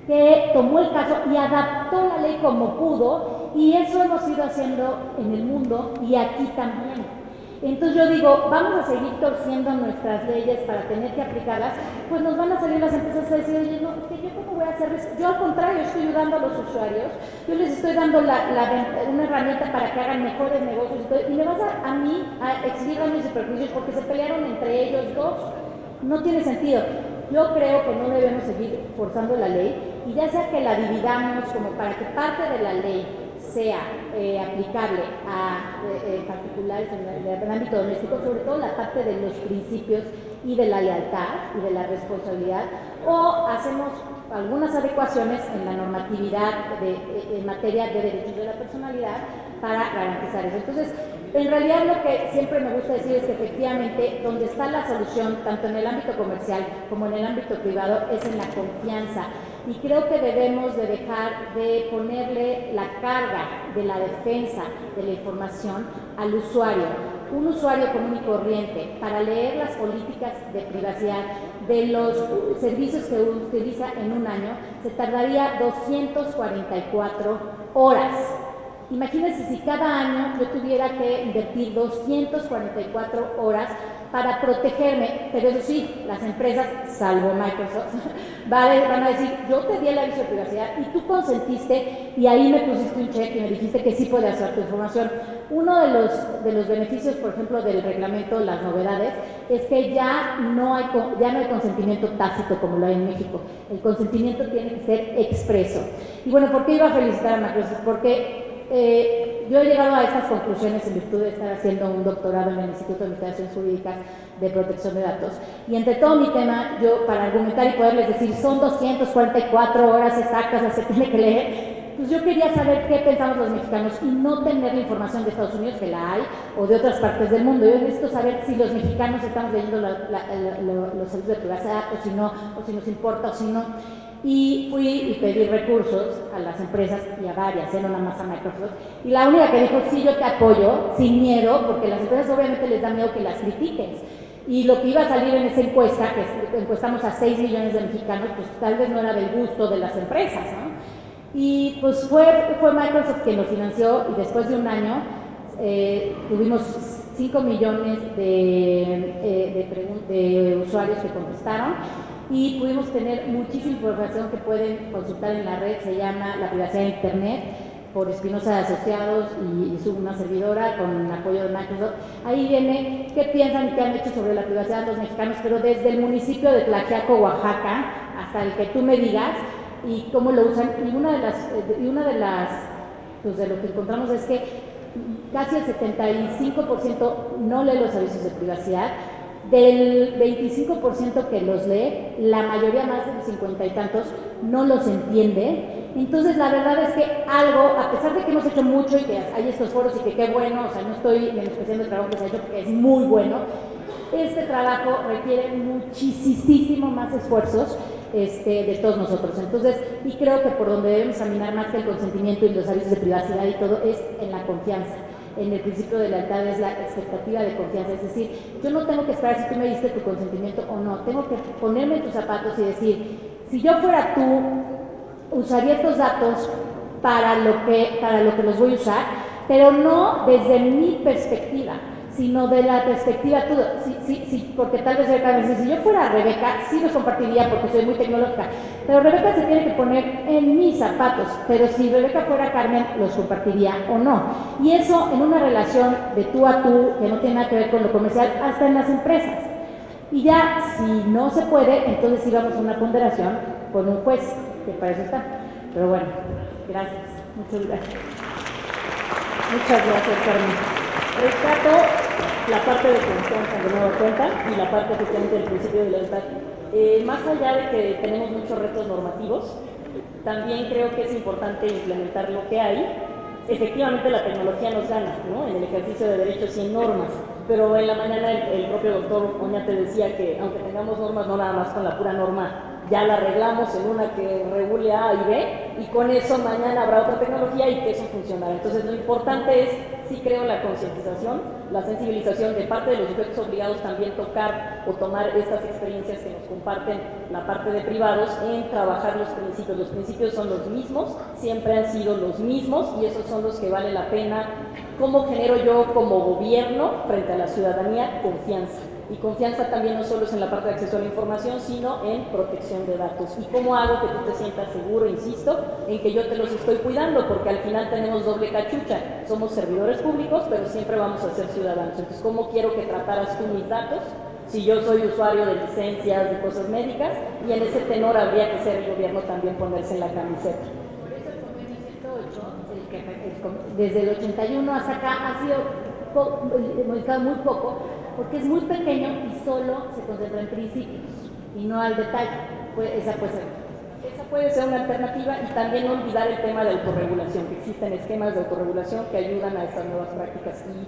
que tomó el caso y adaptó la ley como pudo, y eso hemos ido haciendo en el mundo y aquí también. Entonces yo digo, vamos a seguir torciendo nuestras leyes para tener que aplicarlas, pues nos van a salir las empresas a decir, oye, no, es que yo cómo voy a hacer eso. Yo al contrario, estoy ayudando a los usuarios, yo les estoy dando una herramienta para que hagan mejores negocios, y me vas a mí a exhibir daños y perjuicios porque se pelearon entre ellos dos. No tiene sentido. Yo creo que no debemos seguir forzando la ley y ya sea que la dividamos como para que parte de la ley sea aplicable a particulares en el ámbito doméstico, sobre todo la parte de los principios y de la lealtad y de la responsabilidad, o hacemos algunas adecuaciones en la normatividad en materia de derechos de la personalidad para garantizar eso. Entonces, en realidad lo que siempre me gusta decir es que efectivamente donde está la solución, tanto en el ámbito comercial como en el ámbito privado, es en la confianza. Y creo que debemos de dejar de ponerle la carga de la defensa de la información al usuario. Un usuario común y corriente, para leer las políticas de privacidad de los servicios que utiliza en un año, se tardaría 244 horas. Imagínense si cada año yo tuviera que invertir 244 horas para protegerme, pero eso sí, las empresas, salvo Microsoft, van a decir, yo te di el aviso de privacidad y tú consentiste y ahí me pusiste un check y me dijiste que sí podía hacer tu información. Uno de los beneficios, por ejemplo, del reglamento, las novedades, es que ya no hay consentimiento tácito como lo hay en México. El consentimiento tiene que ser expreso. Y bueno, ¿por qué iba a felicitar a Microsoft? Porque yo he llegado a estas conclusiones en virtud de estar haciendo un doctorado en el Instituto de Investigaciones Jurídicas de Protección de Datos. Y entre todo mi tema, yo para argumentar y poderles decir, son 244 horas exactas las que tiene que leer, pues yo quería saber qué pensamos los mexicanos y no tener la información de Estados Unidos, que la hay, o de otras partes del mundo. Yo necesito saber si los mexicanos estamos leyendo los servicios de privacidad, o si nos importa, o si no. Y fui y pedí recursos a las empresas y a varias, no nada más a Microsoft, y la única que dijo, sí, yo te apoyo, sin miedo, porque las empresas obviamente les da miedo que las critiques. Y lo que iba a salir en esa encuesta, que encuestamos a 6 millones de mexicanos, pues tal vez no era del gusto de las empresas, ¿no? Y pues fue Microsoft quien lo financió, y después de un año tuvimos 5 millones de usuarios que contestaron, y pudimos tener muchísima información que pueden consultar en la red. Se llama La Privacidad de Internet, por Espinosa Asociados y una servidora con apoyo de Microsoft. Ahí viene qué piensan y qué han hecho sobre la privacidad los mexicanos, pero desde el municipio de Tlaxiaco, Oaxaca, hasta el que tú me digas, y cómo lo usan. Y una de las pues de lo que encontramos es que casi el 75% no lee los avisos de privacidad. Del 25% que los lee, la mayoría, más del 50 y tantos, no los entiende. Entonces la verdad es que algo, a pesar de que hemos hecho mucho y que hay estos foros y que qué bueno, o sea, no estoy menospreciando el trabajo que se ha hecho porque es muy bueno, este trabajo requiere muchísimo más esfuerzos de todos nosotros. Entonces, y creo que por donde debemos caminar más que el consentimiento y los avisos de privacidad y todo, es en la confianza. En el principio de lealtad es la expectativa de confianza, es decir, yo no tengo que esperar si tú me diste tu consentimiento o no, tengo que ponerme en tus zapatos y decir, si yo fuera tú, usaría estos datos para lo que los voy a usar, pero no desde mi perspectiva, sino de la perspectiva tuya. Sí, porque tal vez Rebeca me dice, si yo fuera Rebeca, sí los compartiría porque soy muy tecnológica, pero Rebeca se tiene que poner en mis zapatos, pero si Rebeca fuera Carmen, los compartiría o no. Y eso en una relación de tú a tú, que no tiene nada que ver con lo comercial, hasta en las empresas. Y ya, si no se puede, entonces sí vamos a una ponderación con un juez, que para eso está. Pero bueno, gracias, muchas gracias. Muchas gracias, Carmen. Rescato la parte de confianza de nueva cuenta y la parte efectivamente del principio de lealtad. Más allá de que tenemos muchos retos normativos, también creo que es importante implementar lo que hay. Efectivamente la tecnología nos gana, ¿no?, en el ejercicio de derechos y normas, pero en la mañana el propio doctor Oñate decía que aunque tengamos normas, no nada más con la pura norma ya la arreglamos en una que regule A y B, y con eso mañana habrá otra tecnología y que eso funcionará. Entonces lo importante es, sí creo, la concientización, la sensibilización de parte de los sujetos obligados, también tocar o tomar estas experiencias que nos comparten la parte de privados en trabajar los principios. Los principios son los mismos, siempre han sido los mismos, y esos son los que vale la pena. ¿Cómo genero yo como gobierno frente a la ciudadanía confianza? Y confianza también no solo es en la parte de acceso a la información, sino en protección de datos. ¿Y cómo hago que tú te sientas seguro, insisto, en que yo te los estoy cuidando? Porque al final tenemos doble cachucha. Somos servidores públicos, pero siempre vamos a ser ciudadanos. Entonces, ¿cómo quiero que trataras tú mis datos? si yo soy usuario de licencias, de cosas médicas, y en ese tenor habría que ser el gobierno también ponerse en la camiseta. Por eso el convenio 108, desde el 81 hasta acá, ha sido modificado muy poco, porque es muy pequeño y solo se concentra en principios y no al detalle. Esa puede ser una alternativa, y también no olvidar el tema de autorregulación, que existen esquemas de autorregulación que ayudan a estas nuevas prácticas y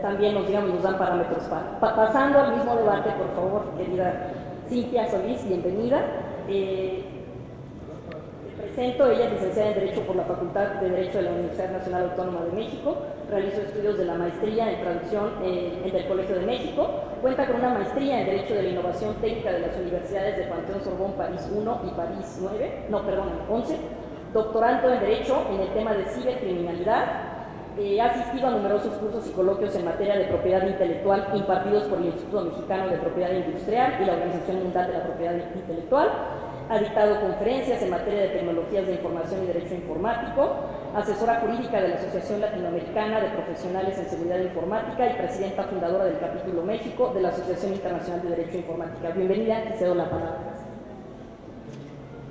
también nos dan parámetros para. Pasando al mismo debate, por favor, querida Cintia Solís, bienvenida. Presento, ella es licenciada en Derecho por la Facultad de Derecho de la Universidad Nacional Autónoma de México, realizó estudios de la maestría en traducción en el Colegio de México, cuenta con una maestría en Derecho de la Innovación Técnica de las universidades de Panteón Sorbonne París 1 y París 11, doctorando en Derecho en el tema de cibercriminalidad, ha asistido a numerosos cursos y coloquios en materia de propiedad intelectual impartidos por el Instituto Mexicano de Propiedad Industrial y la Organización Mundial de la Propiedad Intelectual. Ha dictado conferencias en materia de tecnologías de información y derecho informático, asesora jurídica de la Asociación Latinoamericana de Profesionales en Seguridad Informática y presidenta fundadora del Capítulo México de la Asociación Internacional de Derecho Informática. Bienvenida, te cedo la palabra.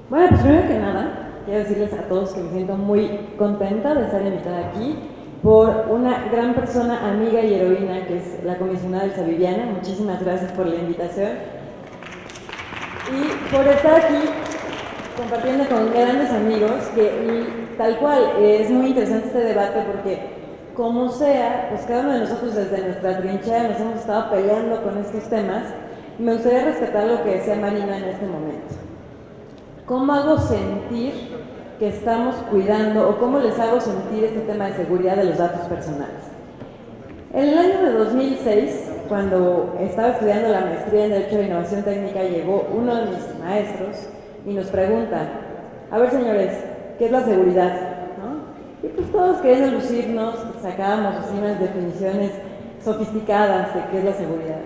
Bueno, pues primero que nada, quiero decirles a todos que me siento muy contenta de estar invitada aquí por una gran persona, amiga y heroína, que es la comisionada Elsa Viviana. Muchísimas gracias por la invitación. Y por estar aquí compartiendo con grandes amigos, y tal cual, es muy interesante este debate porque, como sea, pues cada uno de nosotros desde nuestra trinchera nos hemos estado peleando con estos temas, y me gustaría rescatar lo que decía Marina en este momento. ¿Cómo hago sentir que estamos cuidando, o cómo les hago sentir este tema de seguridad de los datos personales? En el año de 2006, cuando estaba estudiando la maestría en Derecho de Innovación Técnica, llegó uno de mis maestros y nos pregunta: a ver, señores, ¿qué es la seguridad? ¿No? Y pues todos queriendo lucirnos, sacábamos así unas definiciones sofisticadas de qué es la seguridad.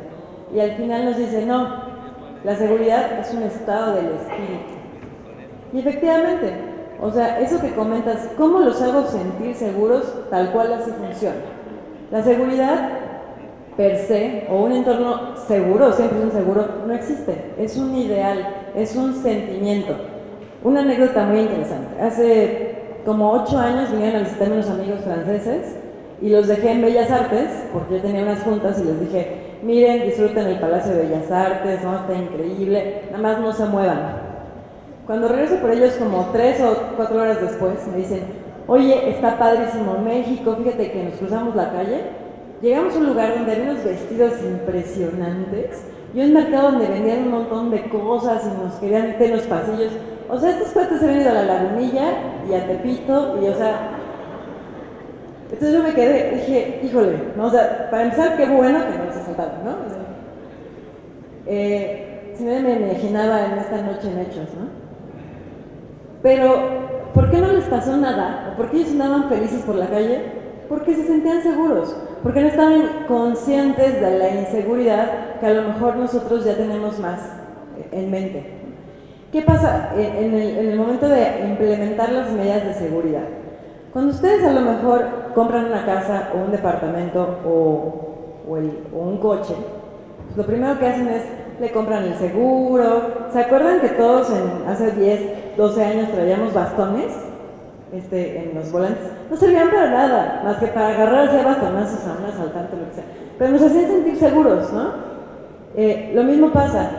Y al final nos dice: no, la seguridad es un estado del espíritu. Y efectivamente, o sea, eso que comentas, ¿cómo los hago sentir seguros? Tal cual así funciona. La seguridad per se, o un entorno seguro, 100% seguro, no existe. Es un ideal, es un sentimiento. Una anécdota muy interesante. Hace como 8 años vinieron a visitarme unos amigos franceses y los dejé en Bellas Artes, porque yo tenía unas juntas, y les dije: miren, disfruten el Palacio de Bellas Artes, no, está increíble, nada más no se muevan. Cuando regreso por ellos como 3 o 4 horas después, me dicen: oye, está padrísimo México, fíjate que nos cruzamos la calle, llegamos a un lugar donde había unos vestidos impresionantes y un mercado donde vendían un montón de cosas y nos querían meter en los pasillos. O sea, estos cuates se han ido a la Lagunilla y a Tepito, y o sea... Entonces yo me quedé, dije, híjole, ¿no? O sea, para empezar, qué bueno que no nos asaltaron, ¿no? O sea, si no me imaginaba en esta noche en hechos, ¿no? Pero, ¿por qué no les pasó nada? ¿O por qué ellos andaban felices por la calle? Porque se sentían seguros, porque no estaban conscientes de la inseguridad que a lo mejor nosotros ya tenemos más en mente. ¿Qué pasa en el momento de implementar las medidas de seguridad? Cuando ustedes a lo mejor compran una casa o un departamento o un coche, pues lo primero que hacen es le compran el seguro. ¿Se acuerdan que todos hace 10, 12 años traíamos bastones en los volantes? No servían para nada, más que para agarrarse a bastonazos a un asaltante o lo que sea. Pero nos hacían sentir seguros, ¿no? Lo mismo pasa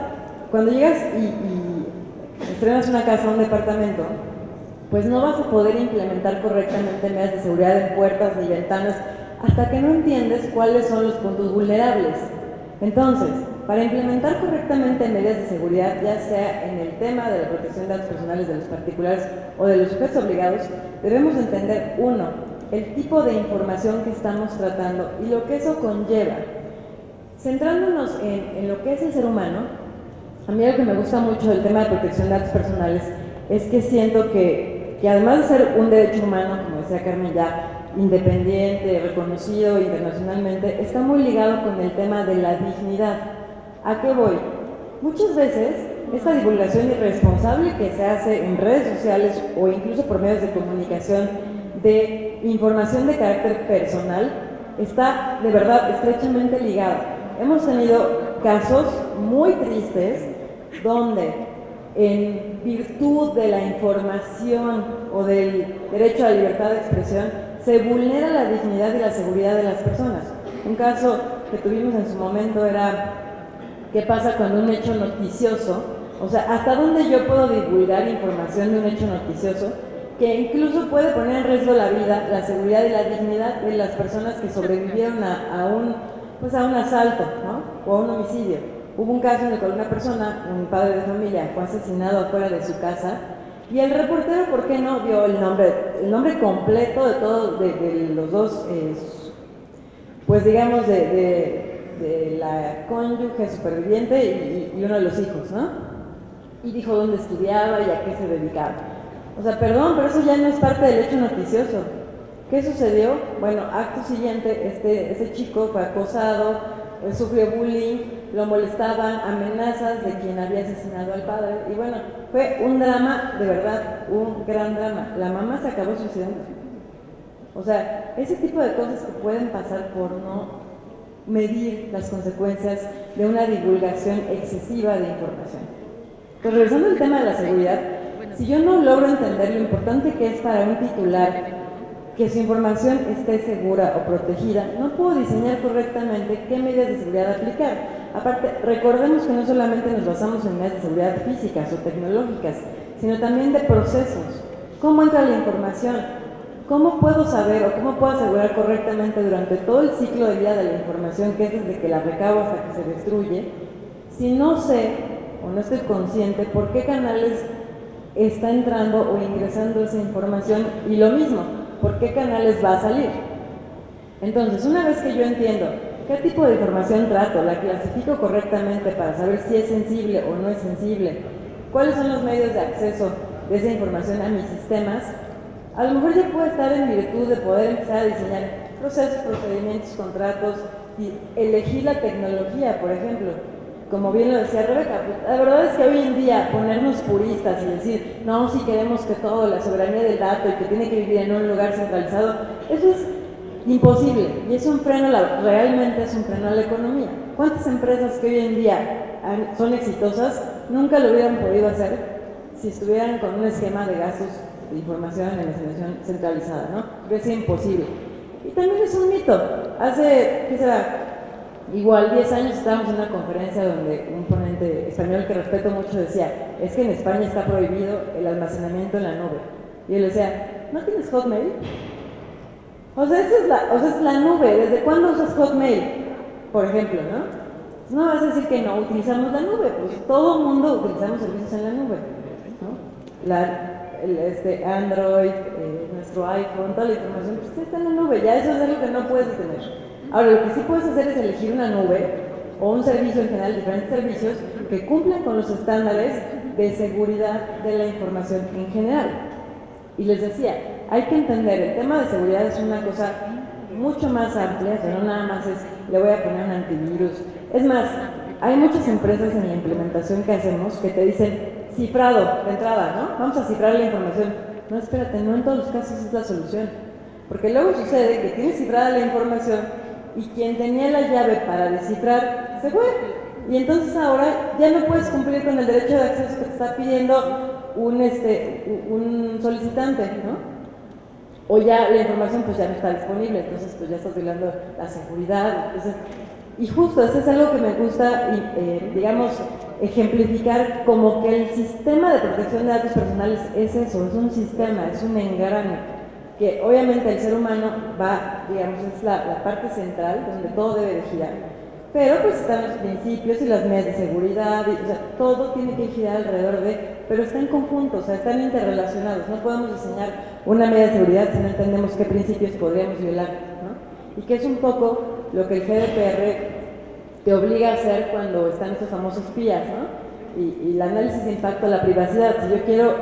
cuando llegas y estrenas una casa o un departamento, pues no vas a poder implementar correctamente medidas de seguridad en puertas ni ventanas hasta que no entiendes cuáles son los puntos vulnerables. Entonces, para implementar correctamente medidas de seguridad, ya sea en el tema de la protección de datos personales de los particulares o de los sujetos obligados, debemos entender, uno, el tipo de información que estamos tratando y lo que eso conlleva. Centrándonos en lo que es el ser humano, a mí lo que me gusta mucho del tema de protección de datos personales es que siento que además de ser un derecho humano, como decía Carmen, ya independiente, reconocido internacionalmente, está muy ligado con el tema de la dignidad. ¿A qué voy? Muchas veces esta divulgación irresponsable que se hace en redes sociales o incluso por medios de comunicación de información de carácter personal está de verdad estrechamente ligada. Hemos tenido casos muy tristes donde en virtud de la información o del derecho a la libertad de expresión se vulnera la dignidad y la seguridad de las personas. Un caso que tuvimos en su momento era qué pasa cuando un hecho noticioso, o sea, hasta dónde yo puedo divulgar información de un hecho noticioso que incluso puede poner en riesgo la vida, la seguridad y la dignidad de las personas que sobrevivieron a un asalto, ¿no? O a un homicidio. Hubo un caso en el cual una persona, un padre de familia, fue asesinado afuera de su casa y el reportero, ¿por qué no vio el nombre completo de todos, de los dos, pues digamos, de la cónyuge superviviente y uno de los hijos, ¿no? Y dijo dónde estudiaba y a qué se dedicaba. O sea, perdón, pero eso ya no es parte del hecho noticioso. ¿Qué sucedió? Bueno, acto siguiente, ese chico fue acosado, sufrió bullying, lo molestaban, amenazas de quien había asesinado al padre. Y bueno, fue un drama, de verdad, un gran drama. La mamá se acabó suicidando. O sea, ese tipo de cosas que pueden pasar por no medir las consecuencias de una divulgación excesiva de información. Pues regresando al tema de la seguridad, si yo no logro entender lo importante que es para un titular que su información esté segura o protegida, no puedo diseñar correctamente qué medidas de seguridad aplicar. Aparte, recordemos que no solamente nos basamos en medidas de seguridad físicas o tecnológicas, sino también de procesos. ¿Cómo entra la información? ¿Cómo puedo saber o cómo puedo asegurar correctamente durante todo el ciclo de vida de la información, que es desde que la recabo hasta que se destruye, si no sé o no estoy consciente por qué canales está entrando o ingresando esa información y lo mismo, por qué canales va a salir? Entonces, una vez que yo entiendo qué tipo de información trato, la clasifico correctamente para saber si es sensible o no es sensible, cuáles son los medios de acceso de esa información a mis sistemas, a lo mejor ya puedo estar en virtud de poder empezar a diseñar procesos, procedimientos, contratos y elegir la tecnología, por ejemplo. Como bien lo decía Rebeca, la verdad es que hoy en día ponernos puristas y decir, no, si queremos que todo, la soberanía del dato y que tiene que vivir en un lugar centralizado, eso es imposible y es un freno, realmente es un freno a la economía. ¿Cuántas empresas que hoy en día son exitosas nunca lo hubieran podido hacer si estuvieran con un esquema de gastos de información en investigación centralizada, ¿no? Es imposible. Y también es un mito. Hace, ¿qué será? Igual 10 años estábamos en una conferencia donde un ponente español que respeto mucho decía, es que en España está prohibido el almacenamiento en la nube. Y él decía, ¿no tienes Hotmail? O sea, es la nube. ¿Desde cuándo usas Hotmail? Por ejemplo, ¿no? No vas a decir que no utilizamos la nube, pues todo el mundo utilizamos servicios en la nube, ¿no? Android, nuestro iPhone, toda la información, pues está en la nube, ya eso es algo que no puedes detener. Ahora, lo que sí puedes hacer es elegir una nube o un servicio en general, diferentes servicios que cumplan con los estándares de seguridad de la información en general. Y les decía, hay que entender, el tema de seguridad es una cosa mucho más amplia, que no nada más es, le voy a poner un antivirus. Es más, hay muchas empresas en la implementación que hacemos que te dicen, cifrado de entrada, ¿no? Vamos a cifrar la información. No, espérate, no en todos los casos es la solución. Porque luego sucede que tienes cifrada la información y quien tenía la llave para descifrar se fue. Y entonces ahora ya no puedes cumplir con el derecho de acceso que te está pidiendo un solicitante, ¿no? O ya la información pues ya no está disponible, entonces pues ya estás violando la seguridad. Entonces, y justo eso es algo que me gusta, digamos, ejemplificar como que el sistema de protección de datos personales es eso, es un sistema, es un engrane, que obviamente el ser humano va, digamos, es la parte central donde todo debe de girar, pero pues están los principios y las medidas de seguridad, o sea, todo tiene que girar alrededor de, pero está en conjunto, o sea, están interrelacionados, no podemos diseñar una medida de seguridad si no entendemos qué principios podríamos violar, ¿no? Y que es un poco lo que el GDPR te obliga a hacer cuando están estos famosos PIAs, ¿no? Y el análisis de impacto a la privacidad. Si yo quiero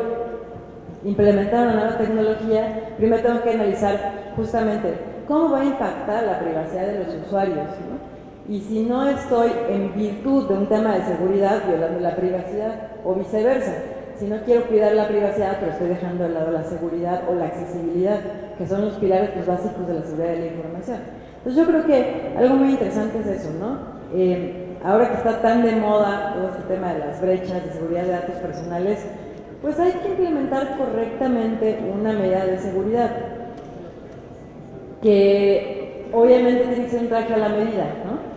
implementar una nueva tecnología, primero tengo que analizar justamente cómo va a impactar la privacidad de los usuarios, ¿no? Y si no estoy en virtud de un tema de seguridad violando la privacidad, o viceversa, si no quiero cuidar la privacidad pero estoy dejando de lado la seguridad o la accesibilidad, que son los pilares pues, básicos de la seguridad de la información. Entonces yo creo que algo muy interesante es eso, ¿no? ahora que está tan de moda todo este tema de las brechas de seguridad de datos personales, pues hay que implementar correctamente una medida de seguridad, que obviamente tiene que ser un traje a la medida, ¿no?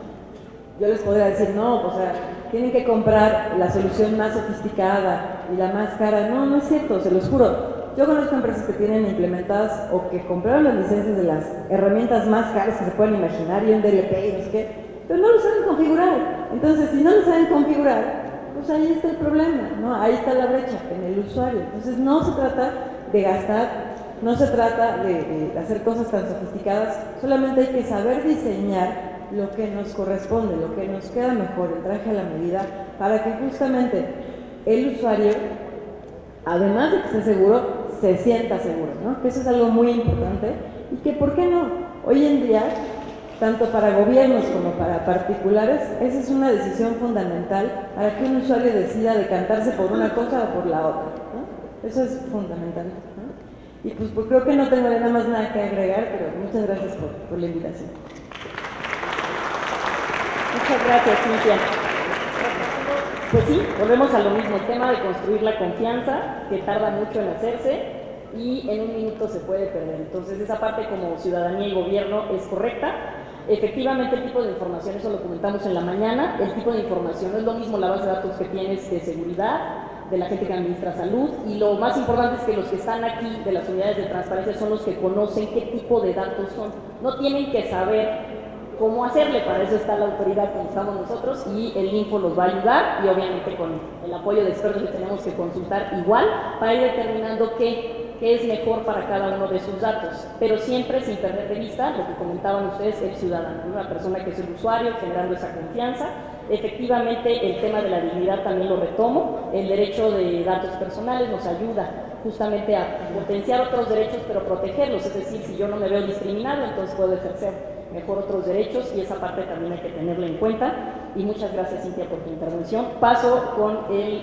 Yo les podría decir, no, o sea, tienen que comprar la solución más sofisticada y la más cara. No, no es cierto, se los juro. Yo conozco empresas que tienen implementadas o que compraron las licencias de las herramientas más caras que se pueden imaginar y un DLP y no sé qué, pero no lo saben configurar. Entonces, si no lo saben configurar, pues ahí está el problema, ¿no? Ahí está la brecha, en el usuario. Entonces, no se trata de gastar, no se trata de hacer cosas tan sofisticadas, solamente hay que saber diseñar lo que nos corresponde, lo que nos queda mejor, el traje a la medida, para que justamente el usuario, además de que esté seguro, se sienta seguro, ¿no? Que eso es algo muy importante y que, ¿por qué no? Hoy en día, tanto para gobiernos como para particulares, esa es una decisión fundamental para que un usuario decida decantarse por una cosa o por la otra, ¿no? Eso es fundamental, ¿no? Y pues creo que no tengo nada más nada que agregar, pero muchas gracias por la invitación. Muchas gracias, Cintia. Pues sí, volvemos a lo mismo, el tema de construir la confianza, que tarda mucho en hacerse y en un minuto se puede perder. Entonces, esa parte como ciudadanía y gobierno es correcta. Efectivamente, el tipo de información, eso lo comentamos en la mañana, el tipo de información no es lo mismo la base de datos que tienes de seguridad, de la gente que administra salud, y lo más importante es que los que están aquí de las unidades de transparencia son los que conocen qué tipo de datos son. No tienen que saber cómo hacerle, para eso está la autoridad como estamos nosotros y el Info los va a ayudar y obviamente con el apoyo de expertos que tenemos que consultar igual para ir determinando qué es mejor para cada uno de sus datos, pero siempre sin perder de vista lo que comentaban ustedes, el ciudadano, una persona que es el usuario, generando esa confianza. Efectivamente, el tema de la dignidad también lo retomo, el derecho de datos personales nos ayuda justamente a potenciar otros derechos, pero protegerlos, es decir, si yo no me veo discriminado, entonces puedo ejercer mejor otros derechos y esa parte también hay que tenerla en cuenta. Y muchas gracias, Cintia, por tu intervención. Paso con el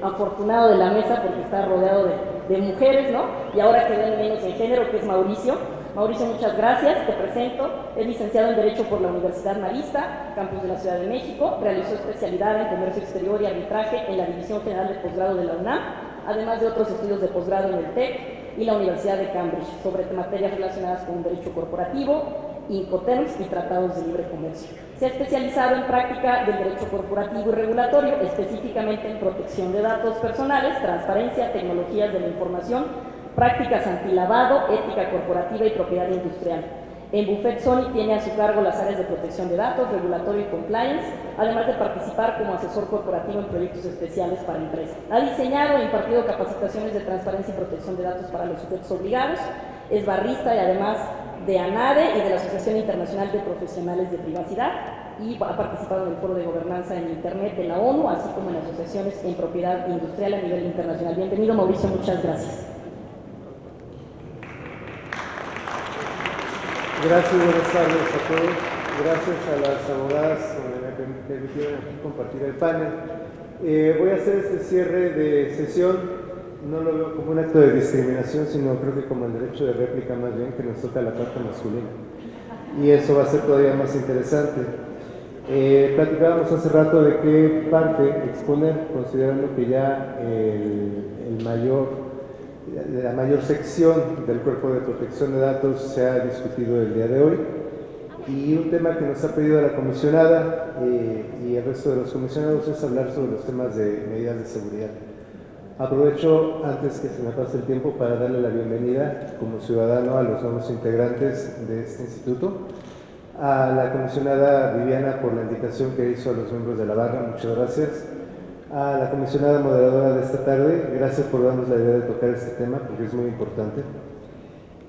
afortunado de la mesa porque está rodeado de mujeres, ¿no? Y ahora que ven menos en género, que es Mauricio. Mauricio, muchas gracias, te presento. Es licenciado en Derecho por la Universidad Marista, campus de la Ciudad de México. Realizó especialidad en Comercio Exterior y Arbitraje en la División General de Posgrado de la UNAM, además de otros estudios de posgrado en el TEC y la Universidad de Cambridge, sobre materias relacionadas con Derecho Corporativo, Incoterms y Tratados de Libre Comercio. Se ha especializado en práctica del Derecho Corporativo y Regulatorio, específicamente en protección de datos personales, transparencia, tecnologías de la información, prácticas antilavado, ética corporativa y propiedad industrial. En Buffet Sony tiene a su cargo las áreas de protección de datos, regulatorio y compliance, además de participar como asesor corporativo en proyectos especiales para empresas. Ha diseñado e impartido capacitaciones de transparencia y protección de datos para los sujetos obligados, es barrista y además de ANADE y de la Asociación Internacional de Profesionales de Privacidad y ha participado en el Foro de Gobernanza en Internet de la ONU, así como en asociaciones en propiedad industrial a nivel internacional. Bienvenido, Mauricio, muchas gracias. Gracias, buenas tardes a todos. Gracias a las abogadas que me permitieron aquí compartir el panel. Voy a hacer este cierre de sesión. No lo veo como un acto de discriminación, sino creo que como el derecho de réplica más bien, que nos toca la parte masculina. Y eso va a ser todavía más interesante. Platicábamos hace rato de qué parte exponer, considerando que ya la mayor sección del cuerpo de protección de datos se ha discutido el día de hoy. Y un tema que nos ha pedido la comisionada y el resto de los comisionados es hablar sobre los temas de medidas de seguridad. Aprovecho, antes que se me pase el tiempo, para darle la bienvenida como ciudadano a los nuevos integrantes de este instituto. A la comisionada Viviana por la invitación que hizo a los miembros de la barra, muchas gracias. A la comisionada moderadora de esta tarde, gracias por darnos la idea de tocar este tema, porque es muy importante.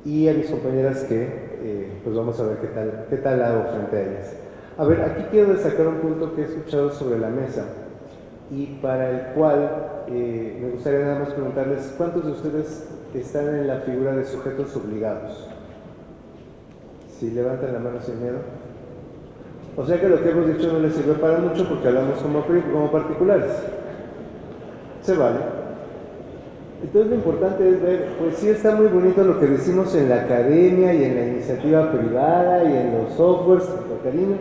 Y a mis compañeras que, pues vamos a ver qué tal hago frente a ellas. A ver, aquí quiero destacar un punto que he escuchado sobre la mesa y para el cual me gustaría nada más preguntarles, ¿cuántos de ustedes están en la figura de sujetos obligados? Si levantan la mano sin miedo. O sea que lo que hemos dicho no les sirve para mucho porque hablamos como particulares. Se vale. Entonces lo importante es ver, pues sí está muy bonito lo que decimos en la academia y en la iniciativa privada y en los softwares, con cariño,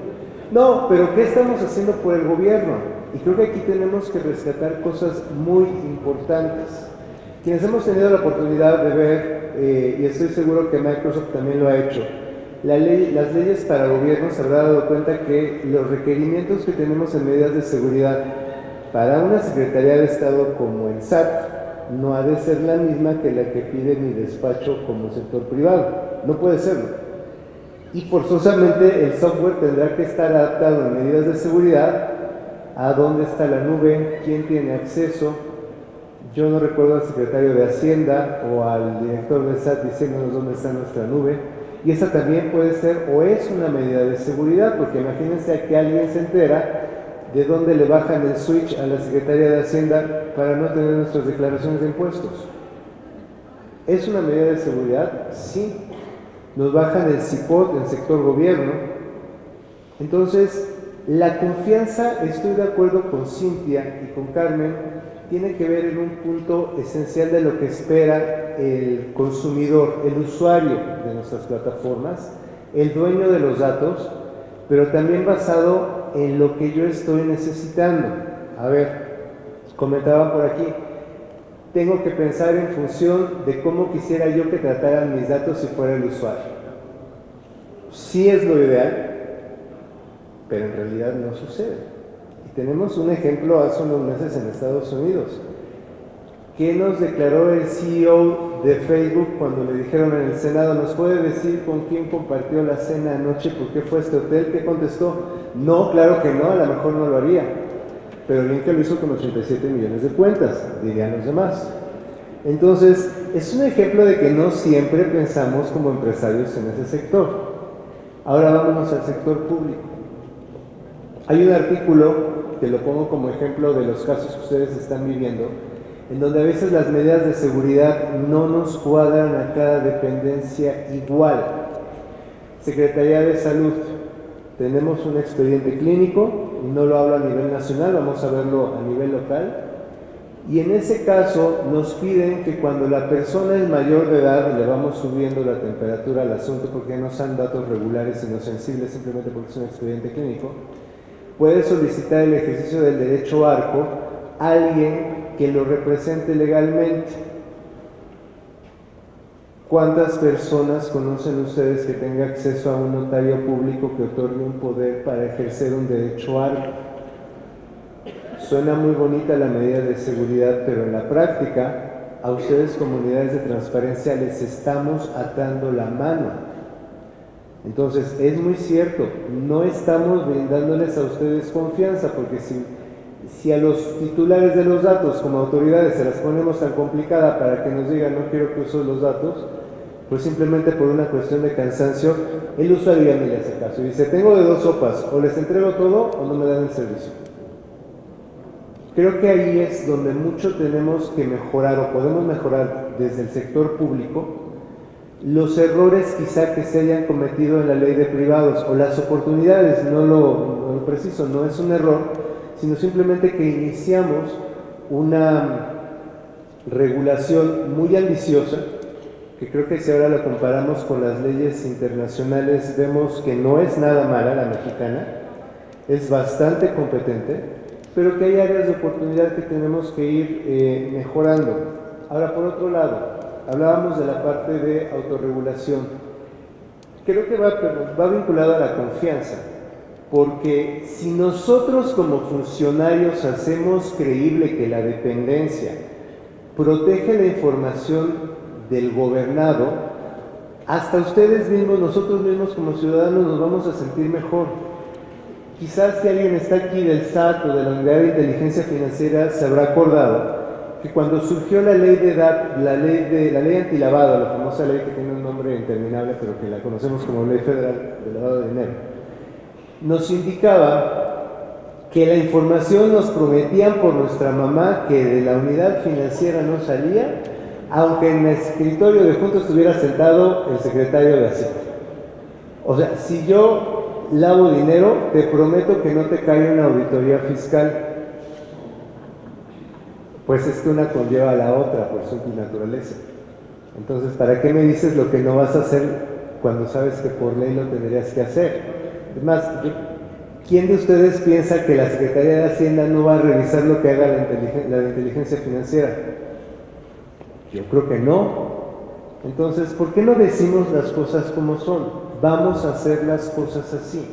No, pero ¿qué estamos haciendo por el gobierno? Y creo que aquí tenemos que rescatar cosas muy importantes. Quienes hemos tenido la oportunidad de ver, y estoy seguro que Microsoft también lo ha hecho, las leyes para gobierno, se habrá dado cuenta que los requerimientos que tenemos en medidas de seguridad para una Secretaría de Estado como el SAT no ha de ser la misma que la que pide mi despacho como sector privado. No puede serlo. Y forzosamente el software tendrá que estar adaptado en medidas de seguridad a dónde está la nube, quién tiene acceso. Yo no recuerdo al secretario de Hacienda o al director del SAT diciéndonos dónde está nuestra nube. Y esa también puede ser o es una medida de seguridad, porque imagínense que alguien se entera de dónde le bajan el switch a la Secretaría de Hacienda para no tener nuestras declaraciones de impuestos. ¿Es una medida de seguridad? Sí. Nos bajan el CIPOT en sector gobierno. Entonces, la confianza, estoy de acuerdo con Cintia y con Carmen, tiene que ver en un punto esencial de lo que espera el consumidor, el usuario de nuestras plataformas, el dueño de los datos, pero también basado en lo que yo estoy necesitando. A ver, comentaban por aquí, tengo que pensar en función de cómo quisiera yo que trataran mis datos si fuera el usuario. Sí es lo ideal, pero en realidad no sucede. Y tenemos un ejemplo hace unos meses en Estados Unidos. ¿Qué nos declaró el CEO de Facebook cuando le dijeron en el Senado, ¿nos puede decir con quién compartió la cena anoche? ¿Por qué fue a este hotel? ¿Qué contestó? No, claro que no, a lo mejor no lo haría. Pero bien que lo hizo con 87 millones de cuentas, dirían los demás. Entonces, es un ejemplo de que no siempre pensamos como empresarios en ese sector. Ahora vámonos al sector público. Hay un artículo, que lo pongo como ejemplo de los casos que ustedes están viviendo, en donde a veces las medidas de seguridad no nos cuadran a cada dependencia igual. Secretaría de Salud, tenemos un expediente clínico, y no lo hablo a nivel nacional, vamos a verlo a nivel local, y en ese caso nos piden que cuando la persona es mayor de edad, y le vamos subiendo la temperatura al asunto porque no son datos regulares sino sensibles simplemente porque es un expediente clínico, puede solicitar el ejercicio del derecho ARCO a alguien que lo represente legalmente. ¿Cuántas personas conocen ustedes que tenga acceso a un notario público que otorgue un poder para ejercer un derecho ARCO? Suena muy bonita la medida de seguridad, pero en la práctica, a ustedes como unidades de transparencia les estamos atando la mano. Entonces, es muy cierto, no estamos brindándoles a ustedes confianza, porque si a los titulares de los datos como autoridades se las ponemos tan complicada para que nos digan no quiero que usen los datos, pues simplemente por una cuestión de cansancio, el usuario ya ni le hace caso y dice, tengo de dos sopas, o les entrego todo o no me dan el servicio. Creo que ahí es donde mucho tenemos que mejorar o podemos mejorar desde el sector público los errores quizá que se hayan cometido en la ley de privados o las oportunidades, no lo preciso, no es un error, sino simplemente que iniciamos una regulación muy ambiciosa, que creo que si ahora la comparamos con las leyes internacionales vemos que no es nada mala la mexicana, es bastante competente, pero que hay áreas de oportunidad que tenemos que ir mejorando. Ahora, por otro lado, hablábamos de la parte de autorregulación. Creo que va vinculado a la confianza, porque si nosotros como funcionarios hacemos creíble que la dependencia protege la información del gobernado, hasta ustedes mismos, nosotros mismos como ciudadanos nos vamos a sentir mejor. Quizás si alguien está aquí del SAT o de la Unidad de Inteligencia Financiera se habrá acordado que cuando surgió la ley de la ley antilavado, la famosa ley que tiene un nombre interminable pero que la conocemos como Ley Federal de Lavado de Dinero, nos indicaba que la información nos prometían por nuestra mamá que de la unidad financiera no salía, aunque en el escritorio de junto estuviera sentado el secretario de Hacienda. O sea, si yo lavo dinero, te prometo que no te cae una auditoría fiscal. Pues es que una conlleva a la otra por su naturaleza. Entonces, ¿para qué me dices lo que no vas a hacer cuando sabes que por ley lo tendrías que hacer? Es más, yo ¿Quién de ustedes piensa que la Secretaría de Hacienda no va a revisar lo que haga la de inteligencia financiera? Yo creo que no. Entonces, ¿por qué no decimos las cosas como son? Vamos a hacer las cosas así.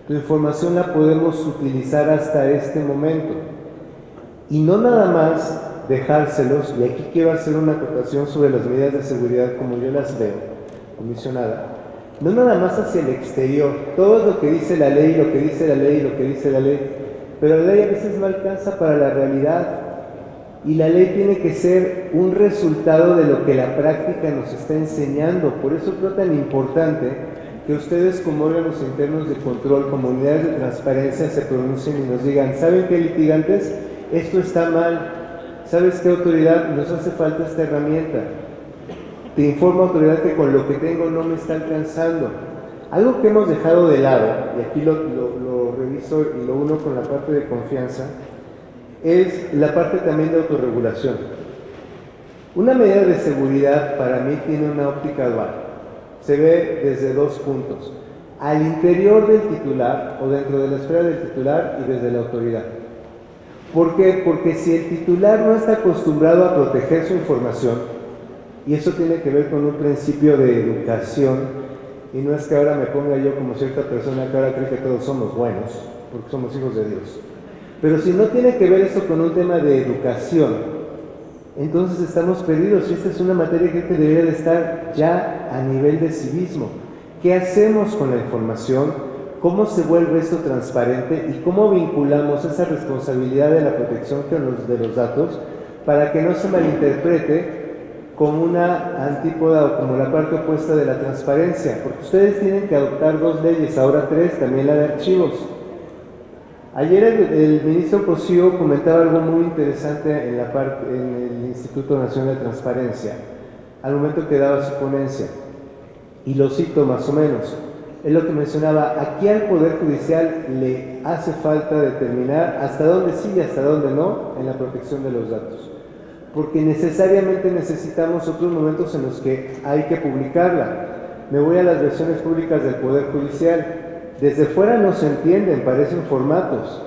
Tu información la podemos utilizar hasta este momento. Y no nada más dejárselos, y aquí quiero hacer una acotación sobre las medidas de seguridad como yo las veo, comisionada, no nada más hacia el exterior, todo es lo que dice la ley, lo que dice la ley, lo que dice la ley, pero la ley a veces no alcanza para la realidad, y la ley tiene que ser un resultado de lo que la práctica nos está enseñando. Por eso creo tan importante que ustedes como órganos internos de control, como unidades de transparencia, se pronuncien y nos digan, ¿saben qué, litigantes? Esto está mal. ¿Sabes qué, autoridad? Nos hace falta esta herramienta. Te informo, autoridad, que con lo que tengo no me está alcanzando. Algo que hemos dejado de lado, y aquí lo reviso y lo uno con la parte de confianza, es la parte también de autorregulación. Una medida de seguridad para mí tiene una óptica dual. Se ve desde dos puntos: al interior del titular o dentro de la esfera del titular y desde la autoridad. ¿Por qué? Porque si el titular no está acostumbrado a proteger su información, y eso tiene que ver con un principio de educación, y no es que ahora me ponga yo como cierta persona que ahora cree que todos somos buenos, porque somos hijos de Dios, pero si no tiene que ver eso con un tema de educación, entonces estamos perdidos, y esta es una materia que debería de estar ya a nivel de civismo. ¿Qué hacemos con la información? ¿Cómo se vuelve esto transparente? ¿Y cómo vinculamos esa responsabilidad de la protección de los datos para que no se malinterprete como una antípoda o como la parte opuesta de la transparencia? Porque ustedes tienen que adoptar dos leyes, ahora tres, también la de archivos. Ayer el ministro Cosío comentaba algo muy interesante en el Instituto Nacional de Transparencia, al momento que daba su ponencia, y lo cito más o menos. Es lo que mencionaba: aquí al Poder Judicial le hace falta determinar hasta dónde sí y hasta dónde no en la protección de los datos, porque necesariamente necesitamos otros momentos en los que hay que publicarla. Me voy a las versiones públicas del Poder Judicial. Desde fuera no se entienden, parecen formatos.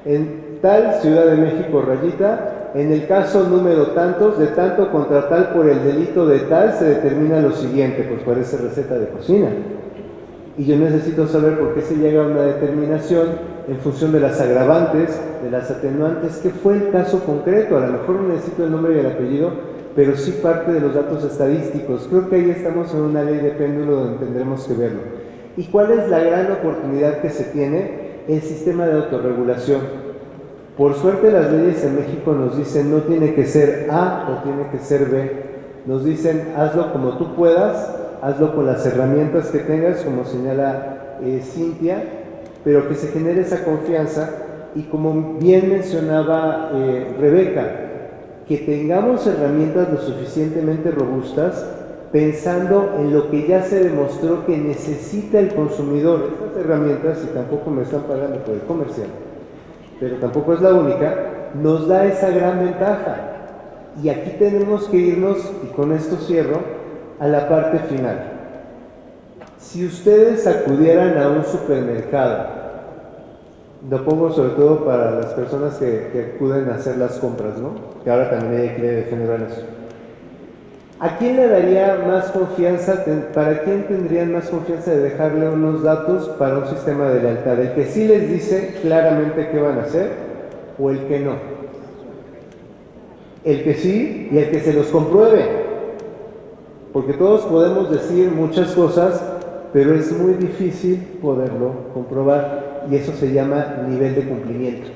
En tal Ciudad de México, rayita, en el caso número tantos, de tanto contra tal por el delito de tal, se determina lo siguiente, pues parece receta de cocina. Y yo necesito saber por qué se llega a una determinación en función de las agravantes, de las atenuantes, qué fue el caso concreto. A lo mejor no necesito el nombre y el apellido, pero sí parte de los datos estadísticos. Creo que ahí estamos en una ley de péndulo donde tendremos que verlo. ¿Y cuál es la gran oportunidad que se tiene? El sistema de autorregulación. Por suerte las leyes en México nos dicen no tiene que ser A o tiene que ser B. Nos dicen hazlo como tú puedas, hazlo con las herramientas que tengas, como señala Cintia, pero que se genere esa confianza y, como bien mencionaba Rebeca, que tengamos herramientas lo suficientemente robustas pensando en lo que ya se demostró que necesita el consumidor. Estas herramientas, y tampoco me están pagando por el comercial, pero tampoco es la única, nos da esa gran ventaja. Y aquí tenemos que irnos, y con esto cierro, a la parte final. Si ustedes acudieran a un supermercado, lo pongo sobre todo para las personas que acuden a hacer las compras, ¿no? Que ahora también hay equilibrio de género en eso. ¿A quién le daría más confianza, para quién tendrían más confianza de dejarle unos datos para un sistema de lealtad? ¿El que sí les dice claramente qué van a hacer o el que no? El que sí y el que se los compruebe. Porque todos podemos decir muchas cosas, pero es muy difícil poderlo comprobar, y eso se llama nivel de cumplimiento.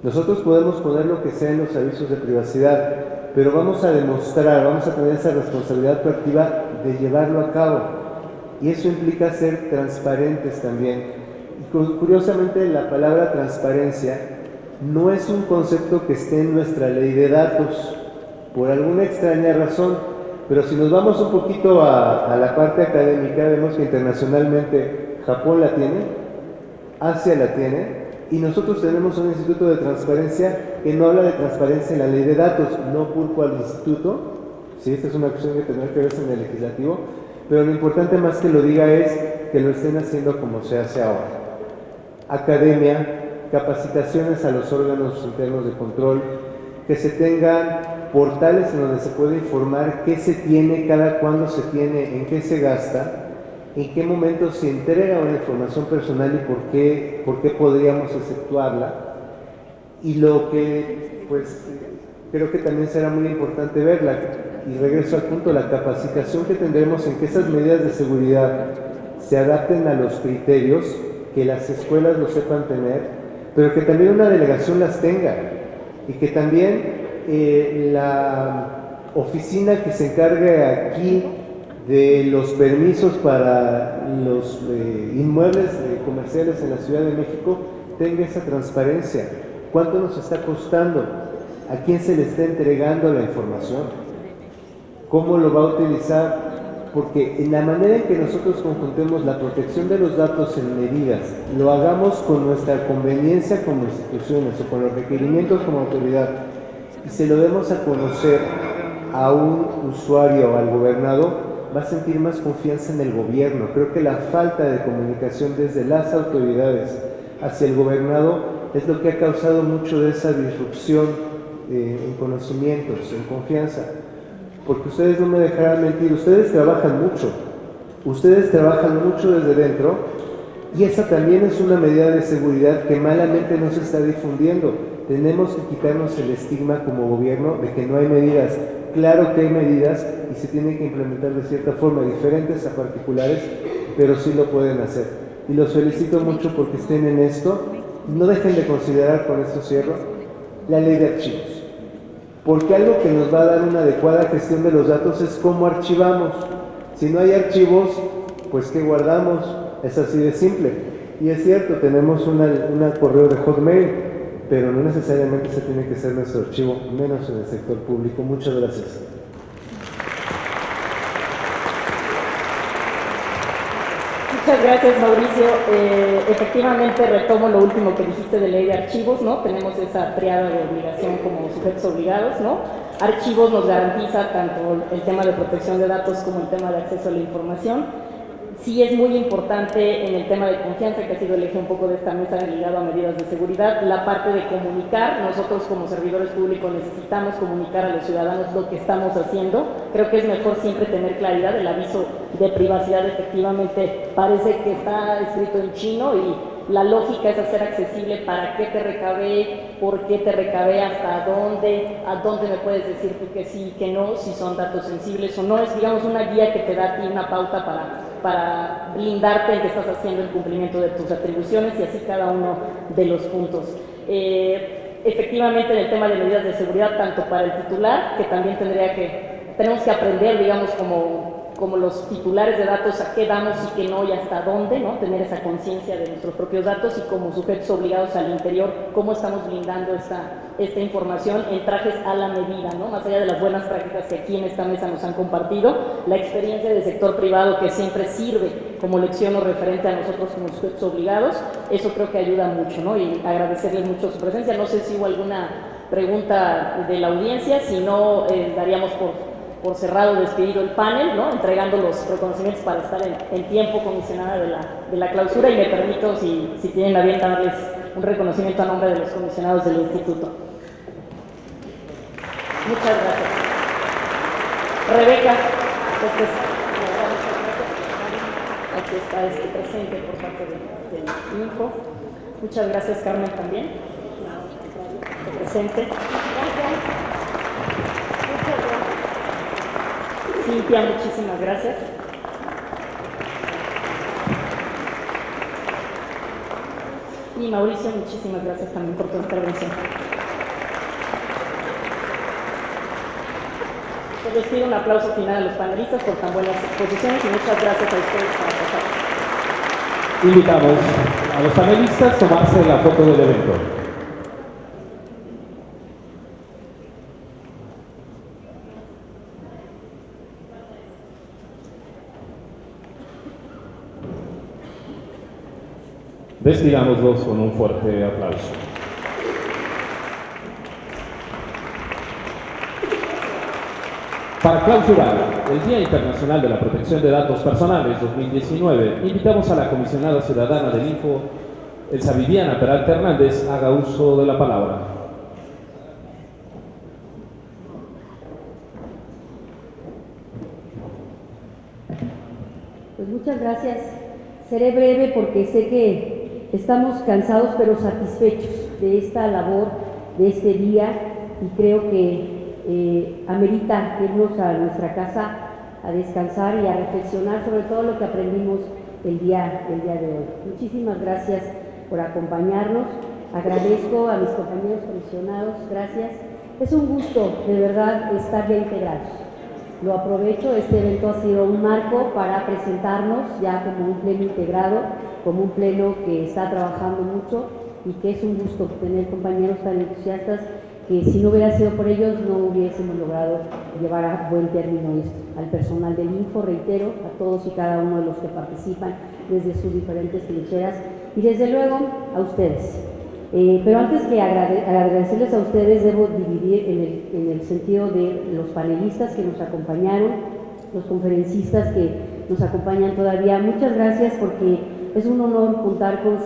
Nosotros podemos poner lo que sea en los avisos de privacidad, pero vamos a demostrar, vamos a tener esa responsabilidad proactiva de llevarlo a cabo, y eso implica ser transparentes también. Y curiosamente, la palabra transparencia no es un concepto que esté en nuestra ley de datos, por alguna extraña razón. Pero si nos vamos un poquito a la parte académica, vemos que internacionalmente Japón la tiene, Asia la tiene, y nosotros tenemos un instituto de transparencia que no habla de transparencia en la ley de datos, no culpo al instituto, sí, esta es una cuestión que tendrá que verse en el legislativo, pero lo importante más que lo diga es que lo estén haciendo como se hace ahora. academia, capacitaciones a los órganos internos de control, que se tengan portales en donde se puede informar qué se tiene, cada cuándo se tiene, en qué se gasta, en qué momento se entrega una información personal y por qué podríamos efectuarla. Y lo que pues creo que también será muy importante verla, y regreso al punto, la capacitación que tendremos en que esas medidas de seguridad se adapten a los criterios, que las escuelas lo sepan tener, pero que también una delegación las tenga, y que también la oficina que se encargue aquí de los permisos para los inmuebles comerciales en la Ciudad de México tenga esa transparencia. ¿Cuánto nos está costando? ¿A quién se le está entregando la información? ¿Cómo lo va a utilizar? Porque en la manera en que nosotros conjuntemos la protección de los datos en medidas, lo hagamos con nuestra conveniencia como instituciones o con los requerimientos como autoridad, y se lo demos a conocer a un usuario o al gobernador, va a sentir más confianza en el gobierno. Creo que la falta de comunicación desde las autoridades hacia el gobernador es lo que ha causado mucho de esa disrupción en conocimientos, en confianza. Porque ustedes no me dejarán mentir, ustedes trabajan mucho desde dentro, y esa también es una medida de seguridad que malamente no se está difundiendo. Tenemos que quitarnos el estigma como gobierno de que no hay medidas. Claro que hay medidas y se tienen que implementar de cierta forma, diferentes a particulares, pero sí lo pueden hacer. Y los felicito mucho porque estén en esto. No dejen de considerar, con esto cierro, la ley de archivos. Porque algo que nos va a dar una adecuada gestión de los datos es cómo archivamos. Si no hay archivos, pues ¿qué guardamos? Es así de simple. Y es cierto, tenemos una correo de Hotmail, pero no necesariamente se tiene que ser nuestro archivo, menos en el sector público. Muchas gracias. Muchas gracias, Mauricio. Efectivamente, retomo lo último que dijiste de ley de archivos, ¿no? Tenemos esa triada de obligación como sujetos obligados, ¿no? Archivos nos garantiza tanto el tema de protección de datos como el tema de acceso a la información. Sí es muy importante en el tema de confianza, que ha sido el eje un poco de esta mesa ligado a medidas de seguridad, la parte de comunicar. Nosotros como servidores públicos necesitamos comunicar a los ciudadanos lo que estamos haciendo. Creo que es mejor siempre tener claridad. El aviso de privacidad efectivamente parece que está escrito en chino, y la lógica es hacer accesible para qué te recabé, por qué te recabé, hasta dónde, a dónde me puedes decir tú que sí, que no, si son datos sensibles o no. Es, digamos, una guía que te da a ti una pauta para blindarte en que estás haciendo el cumplimiento de tus atribuciones, y así cada uno de los puntos. Efectivamente, en el tema de medidas de seguridad, tanto para el titular, que también tenemos que aprender, digamos, como los titulares de datos, a qué damos y qué no, y hasta dónde, ¿no? Tener esa conciencia de nuestros propios datos, y como sujetos obligados al interior, cómo estamos blindando esta información en trajes a la medida, ¿no? Más allá de las buenas prácticas que aquí en esta mesa nos han compartido, la experiencia del sector privado, que siempre sirve como lección o referente a nosotros como sujetos obligados, eso creo que ayuda mucho, ¿no? Y agradecerles mucho su presencia. No sé si hubo alguna pregunta de la audiencia, si no, daríamos por cerrado, despedido el panel, ¿no? Entregando los reconocimientos para estar en tiempo, comisionada de la clausura, y me permito, si tienen a bien, darles un reconocimiento a nombre de los comisionados del instituto. Muchas gracias. Rebeca, aquí está presente por parte del Info. Muchas gracias, Carmen, también. Presente. Gracias. Cintia, muchísimas gracias. Y Mauricio, muchísimas gracias también por tu intervención. Les pido un aplauso final a los panelistas por tan buenas exposiciones, y muchas gracias a ustedes por pasar. Invitamos a los panelistas a tomarse la foto del evento. Despidámoslos con un fuerte aplauso. Para clausurar el Día Internacional de la Protección de Datos Personales 2019, invitamos a la comisionada ciudadana del Info, Elsa Viviana Peralta Hernández haga uso de la palabra. Pues muchas gracias. Seré breve porque sé que estamos cansados pero satisfechos de esta labor, de este día, y creo que amerita irnos a nuestra casa a descansar y a reflexionar sobre todo lo que aprendimos el día de hoy. Muchísimas gracias por acompañarnos. Agradezco a mis compañeros comisionados, gracias. Es un gusto, de verdad, estar ya integrados. Lo aprovecho, este evento ha sido un marco para presentarnos ya como un pleno integrado, como un pleno que está trabajando mucho y que es un gusto tener compañeros tan entusiastas que si no hubiera sido por ellos no hubiésemos logrado llevar a buen término esto. Al personal del Info, reitero, a todos y cada uno de los que participan desde sus diferentes trincheras y desde luego a ustedes. Pero antes que agradecerles a ustedes, debo dividir en el sentido de los panelistas que nos acompañaron, los conferencistas que nos acompañan todavía. Muchas gracias porque es un honor contar con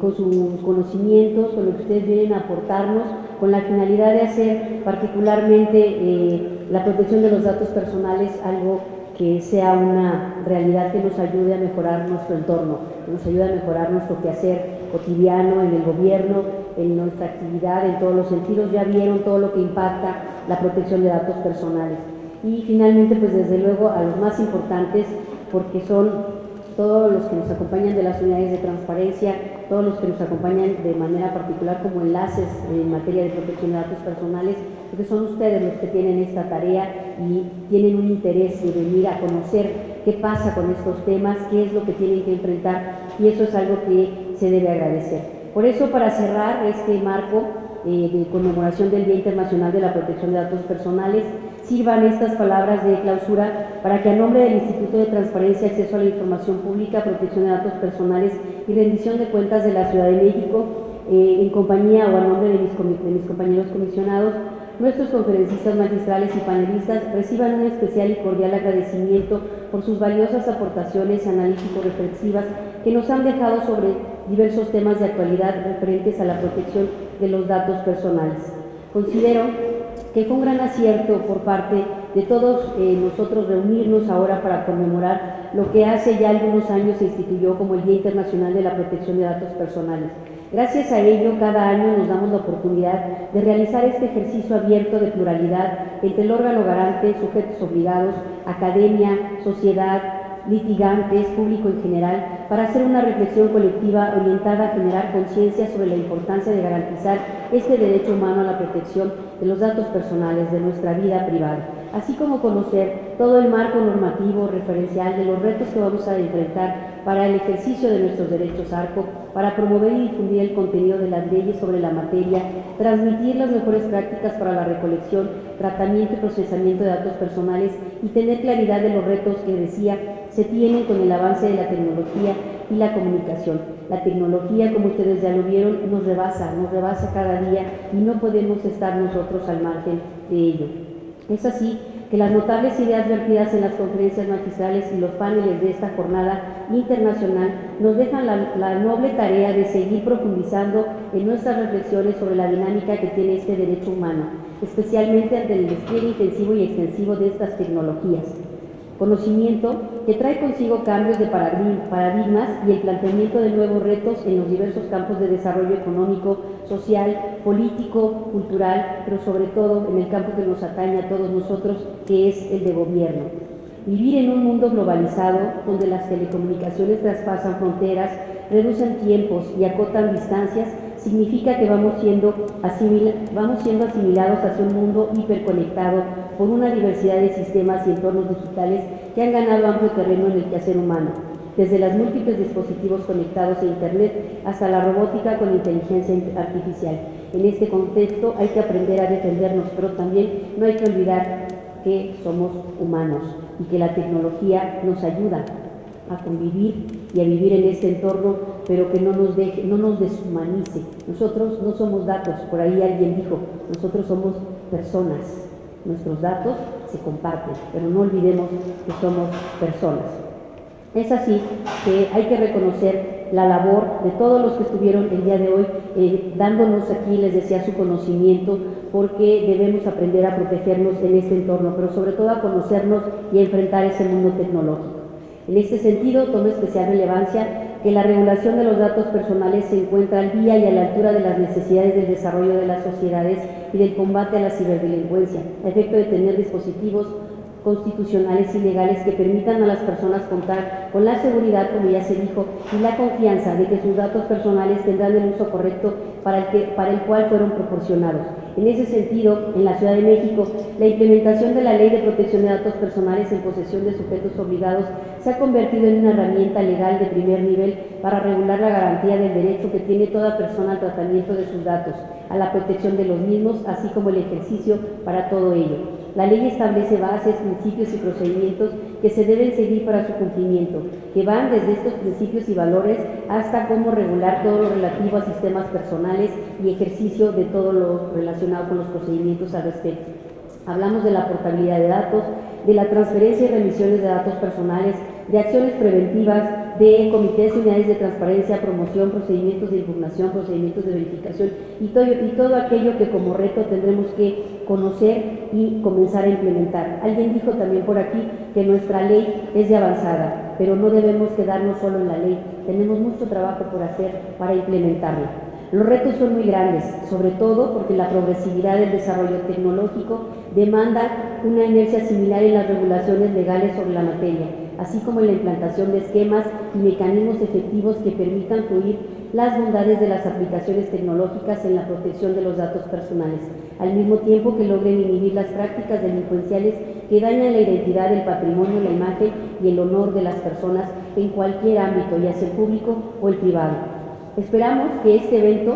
sus conocimientos, con lo que ustedes vienen a aportarnos, con la finalidad de hacer particularmente la protección de los datos personales algo que sea una realidad que nos ayude a mejorar nuestro entorno, que nos ayude a mejorar nuestro quehacer cotidiano en el gobierno, en nuestra actividad, en todos los sentidos. Ya vieron todo lo que impacta la protección de datos personales. Y finalmente, pues desde luego a los más importantes, porque son todos los que nos acompañan de las unidades de transparencia, todos los que nos acompañan de manera particular como enlaces en materia de protección de datos personales, porque son ustedes los que tienen esta tarea y tienen un interés de venir a conocer qué pasa con estos temas, qué es lo que tienen que enfrentar, y eso es algo que se debe agradecer. Por eso, para cerrar este marco de conmemoración del Día Internacional de la Protección de Datos Personales, sirvan estas palabras de clausura para que a nombre del Instituto de Transparencia, Acceso a la Información Pública, Protección de Datos Personales y Rendición de Cuentas de la Ciudad de México, en compañía o a nombre de mis compañeros comisionados, nuestros conferencistas magistrales y panelistas reciban un especial y cordial agradecimiento por sus valiosas aportaciones analítico-reflexivas que nos han dejado sobre diversos temas de actualidad referentes a la protección de los datos personales. Considero que fue un gran acierto por parte de todos nosotros reunirnos ahora para conmemorar lo que hace ya algunos años se instituyó como el Día Internacional de la Protección de Datos Personales. Gracias a ello, cada año nos damos la oportunidad de realizar este ejercicio abierto de pluralidad entre el órgano garante, sujetos obligados, academia, sociedad, litigantes, público en general, para hacer una reflexión colectiva orientada a generar conciencia sobre la importancia de garantizar este derecho humano a la protección de los datos personales de nuestra vida privada, así como conocer todo el marco normativo referencial de los retos que vamos a enfrentar para el ejercicio de nuestros derechos ARCO, para promover y difundir el contenido de las leyes sobre la materia, transmitir las mejores prácticas para la recolección, tratamiento y procesamiento de datos personales y tener claridad de los retos que decía se tienen con el avance de la tecnología y la comunicación. La tecnología, como ustedes ya lo vieron, nos rebasa cada día y no podemos estar nosotros al margen de ello. Es así que las notables ideas vertidas en las conferencias magistrales y los paneles de esta jornada internacional nos dejan la noble tarea de seguir profundizando en nuestras reflexiones sobre la dinámica que tiene este derecho humano, especialmente ante el despliegue intensivo y extensivo de estas tecnologías. Conocimiento que trae consigo cambios de paradigmas y el planteamiento de nuevos retos en los diversos campos de desarrollo económico, social, político, cultural, pero sobre todo en el campo que nos atañe a todos nosotros, que es el de gobierno. Vivir en un mundo globalizado, donde las telecomunicaciones traspasan fronteras, reducen tiempos y acotan distancias, significa que vamos siendo asimilados hacia un mundo hiperconectado por una diversidad de sistemas y entornos digitales que han ganado amplio terreno en el quehacer humano, desde los múltiples dispositivos conectados a Internet hasta la robótica con inteligencia artificial. En este contexto hay que aprender a defendernos, pero también no hay que olvidar que somos humanos y que la tecnología nos ayuda a convivir y a vivir en este entorno, pero que no nos deshumanice. Nosotros no somos datos, por ahí alguien dijo, nosotros somos personas. Nuestros datos se comparten, pero no olvidemos que somos personas. Es así que hay que reconocer la labor de todos los que estuvieron el día de hoy dándonos aquí, les decía, su conocimiento, porque debemos aprender a protegernos en este entorno, pero sobre todo a conocernos y a enfrentar ese mundo tecnológico. En este sentido, toma especial relevancia que la regulación de los datos personales se encuentra al día y a la altura de las necesidades del desarrollo de las sociedades y del combate a la ciberdelincuencia, a efecto de tener dispositivos constitucionales y legales que permitan a las personas contar con la seguridad, como ya se dijo, y la confianza de que sus datos personales tendrán el uso correcto para el cual fueron proporcionados. En ese sentido, en la Ciudad de México, la implementación de la Ley de Protección de Datos Personales en posesión de sujetos obligados se ha convertido en una herramienta legal de primer nivel para regular la garantía del derecho que tiene toda persona al tratamiento de sus datos, a la protección de los mismos, así como el ejercicio para todo ello. La ley establece bases, principios y procedimientos que se deben seguir para su cumplimiento, que van desde estos principios y valores hasta cómo regular todo lo relativo a sistemas personales y ejercicio de todo lo relacionado con los procedimientos al respecto. Hablamos de la portabilidad de datos, de la transferencia y remisiones de datos personales, de acciones preventivas, de comités y unidades de transparencia, promoción, procedimientos de impugnación, procedimientos de verificación y todo aquello que como reto tendremos que conocer y comenzar a implementar. Alguien dijo también por aquí que nuestra ley es de avanzada, pero no debemos quedarnos solo en la ley, tenemos mucho trabajo por hacer para implementarla. Los retos son muy grandes, sobre todo porque la progresividad del desarrollo tecnológico demanda una inercia similar en las regulaciones legales sobre la materia, así como en la implantación de esquemas y mecanismos efectivos que permitan fluir las bondades de las aplicaciones tecnológicas en la protección de los datos personales, al mismo tiempo que logren inhibir las prácticas delincuenciales que dañan la identidad, el patrimonio, la imagen y el honor de las personas en cualquier ámbito, ya sea el público o el privado. Esperamos que este evento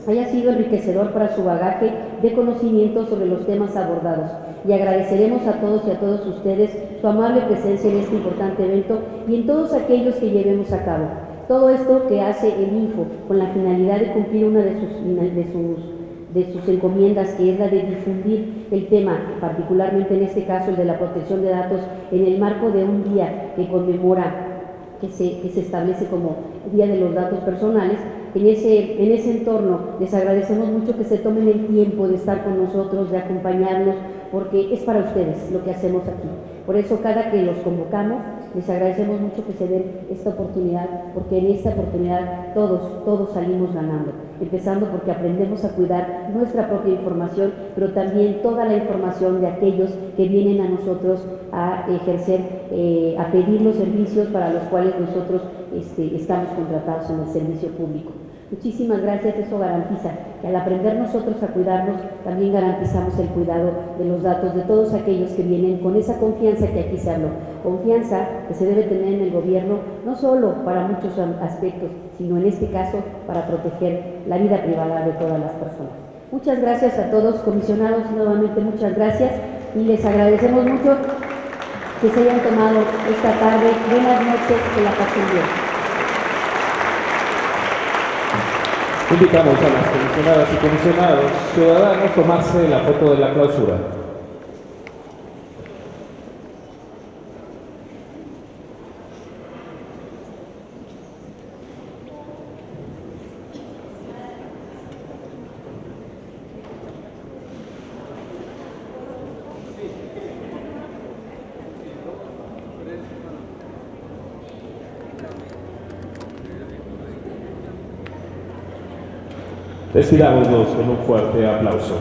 haya sido enriquecedor para su bagaje de conocimiento sobre los temas abordados y agradeceremos a todos y a todas ustedes su amable presencia en este importante evento y en todos aquellos que llevemos a cabo. Todo esto que hace el INFO con la finalidad de cumplir una de sus encomiendas, que es la de difundir el tema, particularmente en este caso el de la protección de datos, en el marco de un día que conmemora, que se establece como Día de los Datos Personales. En ese entorno les agradecemos mucho que se tomen el tiempo de estar con nosotros, de acompañarnos, porque es para ustedes lo que hacemos aquí. Por eso cada que los convocamos, les agradecemos mucho que se den esta oportunidad, porque en esta oportunidad todos salimos ganando, empezando porque aprendemos a cuidar nuestra propia información, pero también toda la información de aquellos que vienen a nosotros a ejercer, a pedir los servicios para los cuales nosotros estamos contratados en el servicio público. Muchísimas gracias, eso garantiza que al aprender nosotros a cuidarnos, también garantizamos el cuidado de los datos de todos aquellos que vienen con esa confianza que aquí se habló. Confianza que se debe tener en el gobierno, no solo para muchos aspectos, sino en este caso para proteger la vida privada de todas las personas. Muchas gracias a todos, comisionados, nuevamente muchas gracias y les agradecemos mucho que se hayan tomado esta tarde. Buenas noches, que la pasen bien. Invitamos a las comisionadas y comisionados ciudadanos a tomarse la foto de la clausura. Despidámonos con un fuerte aplauso.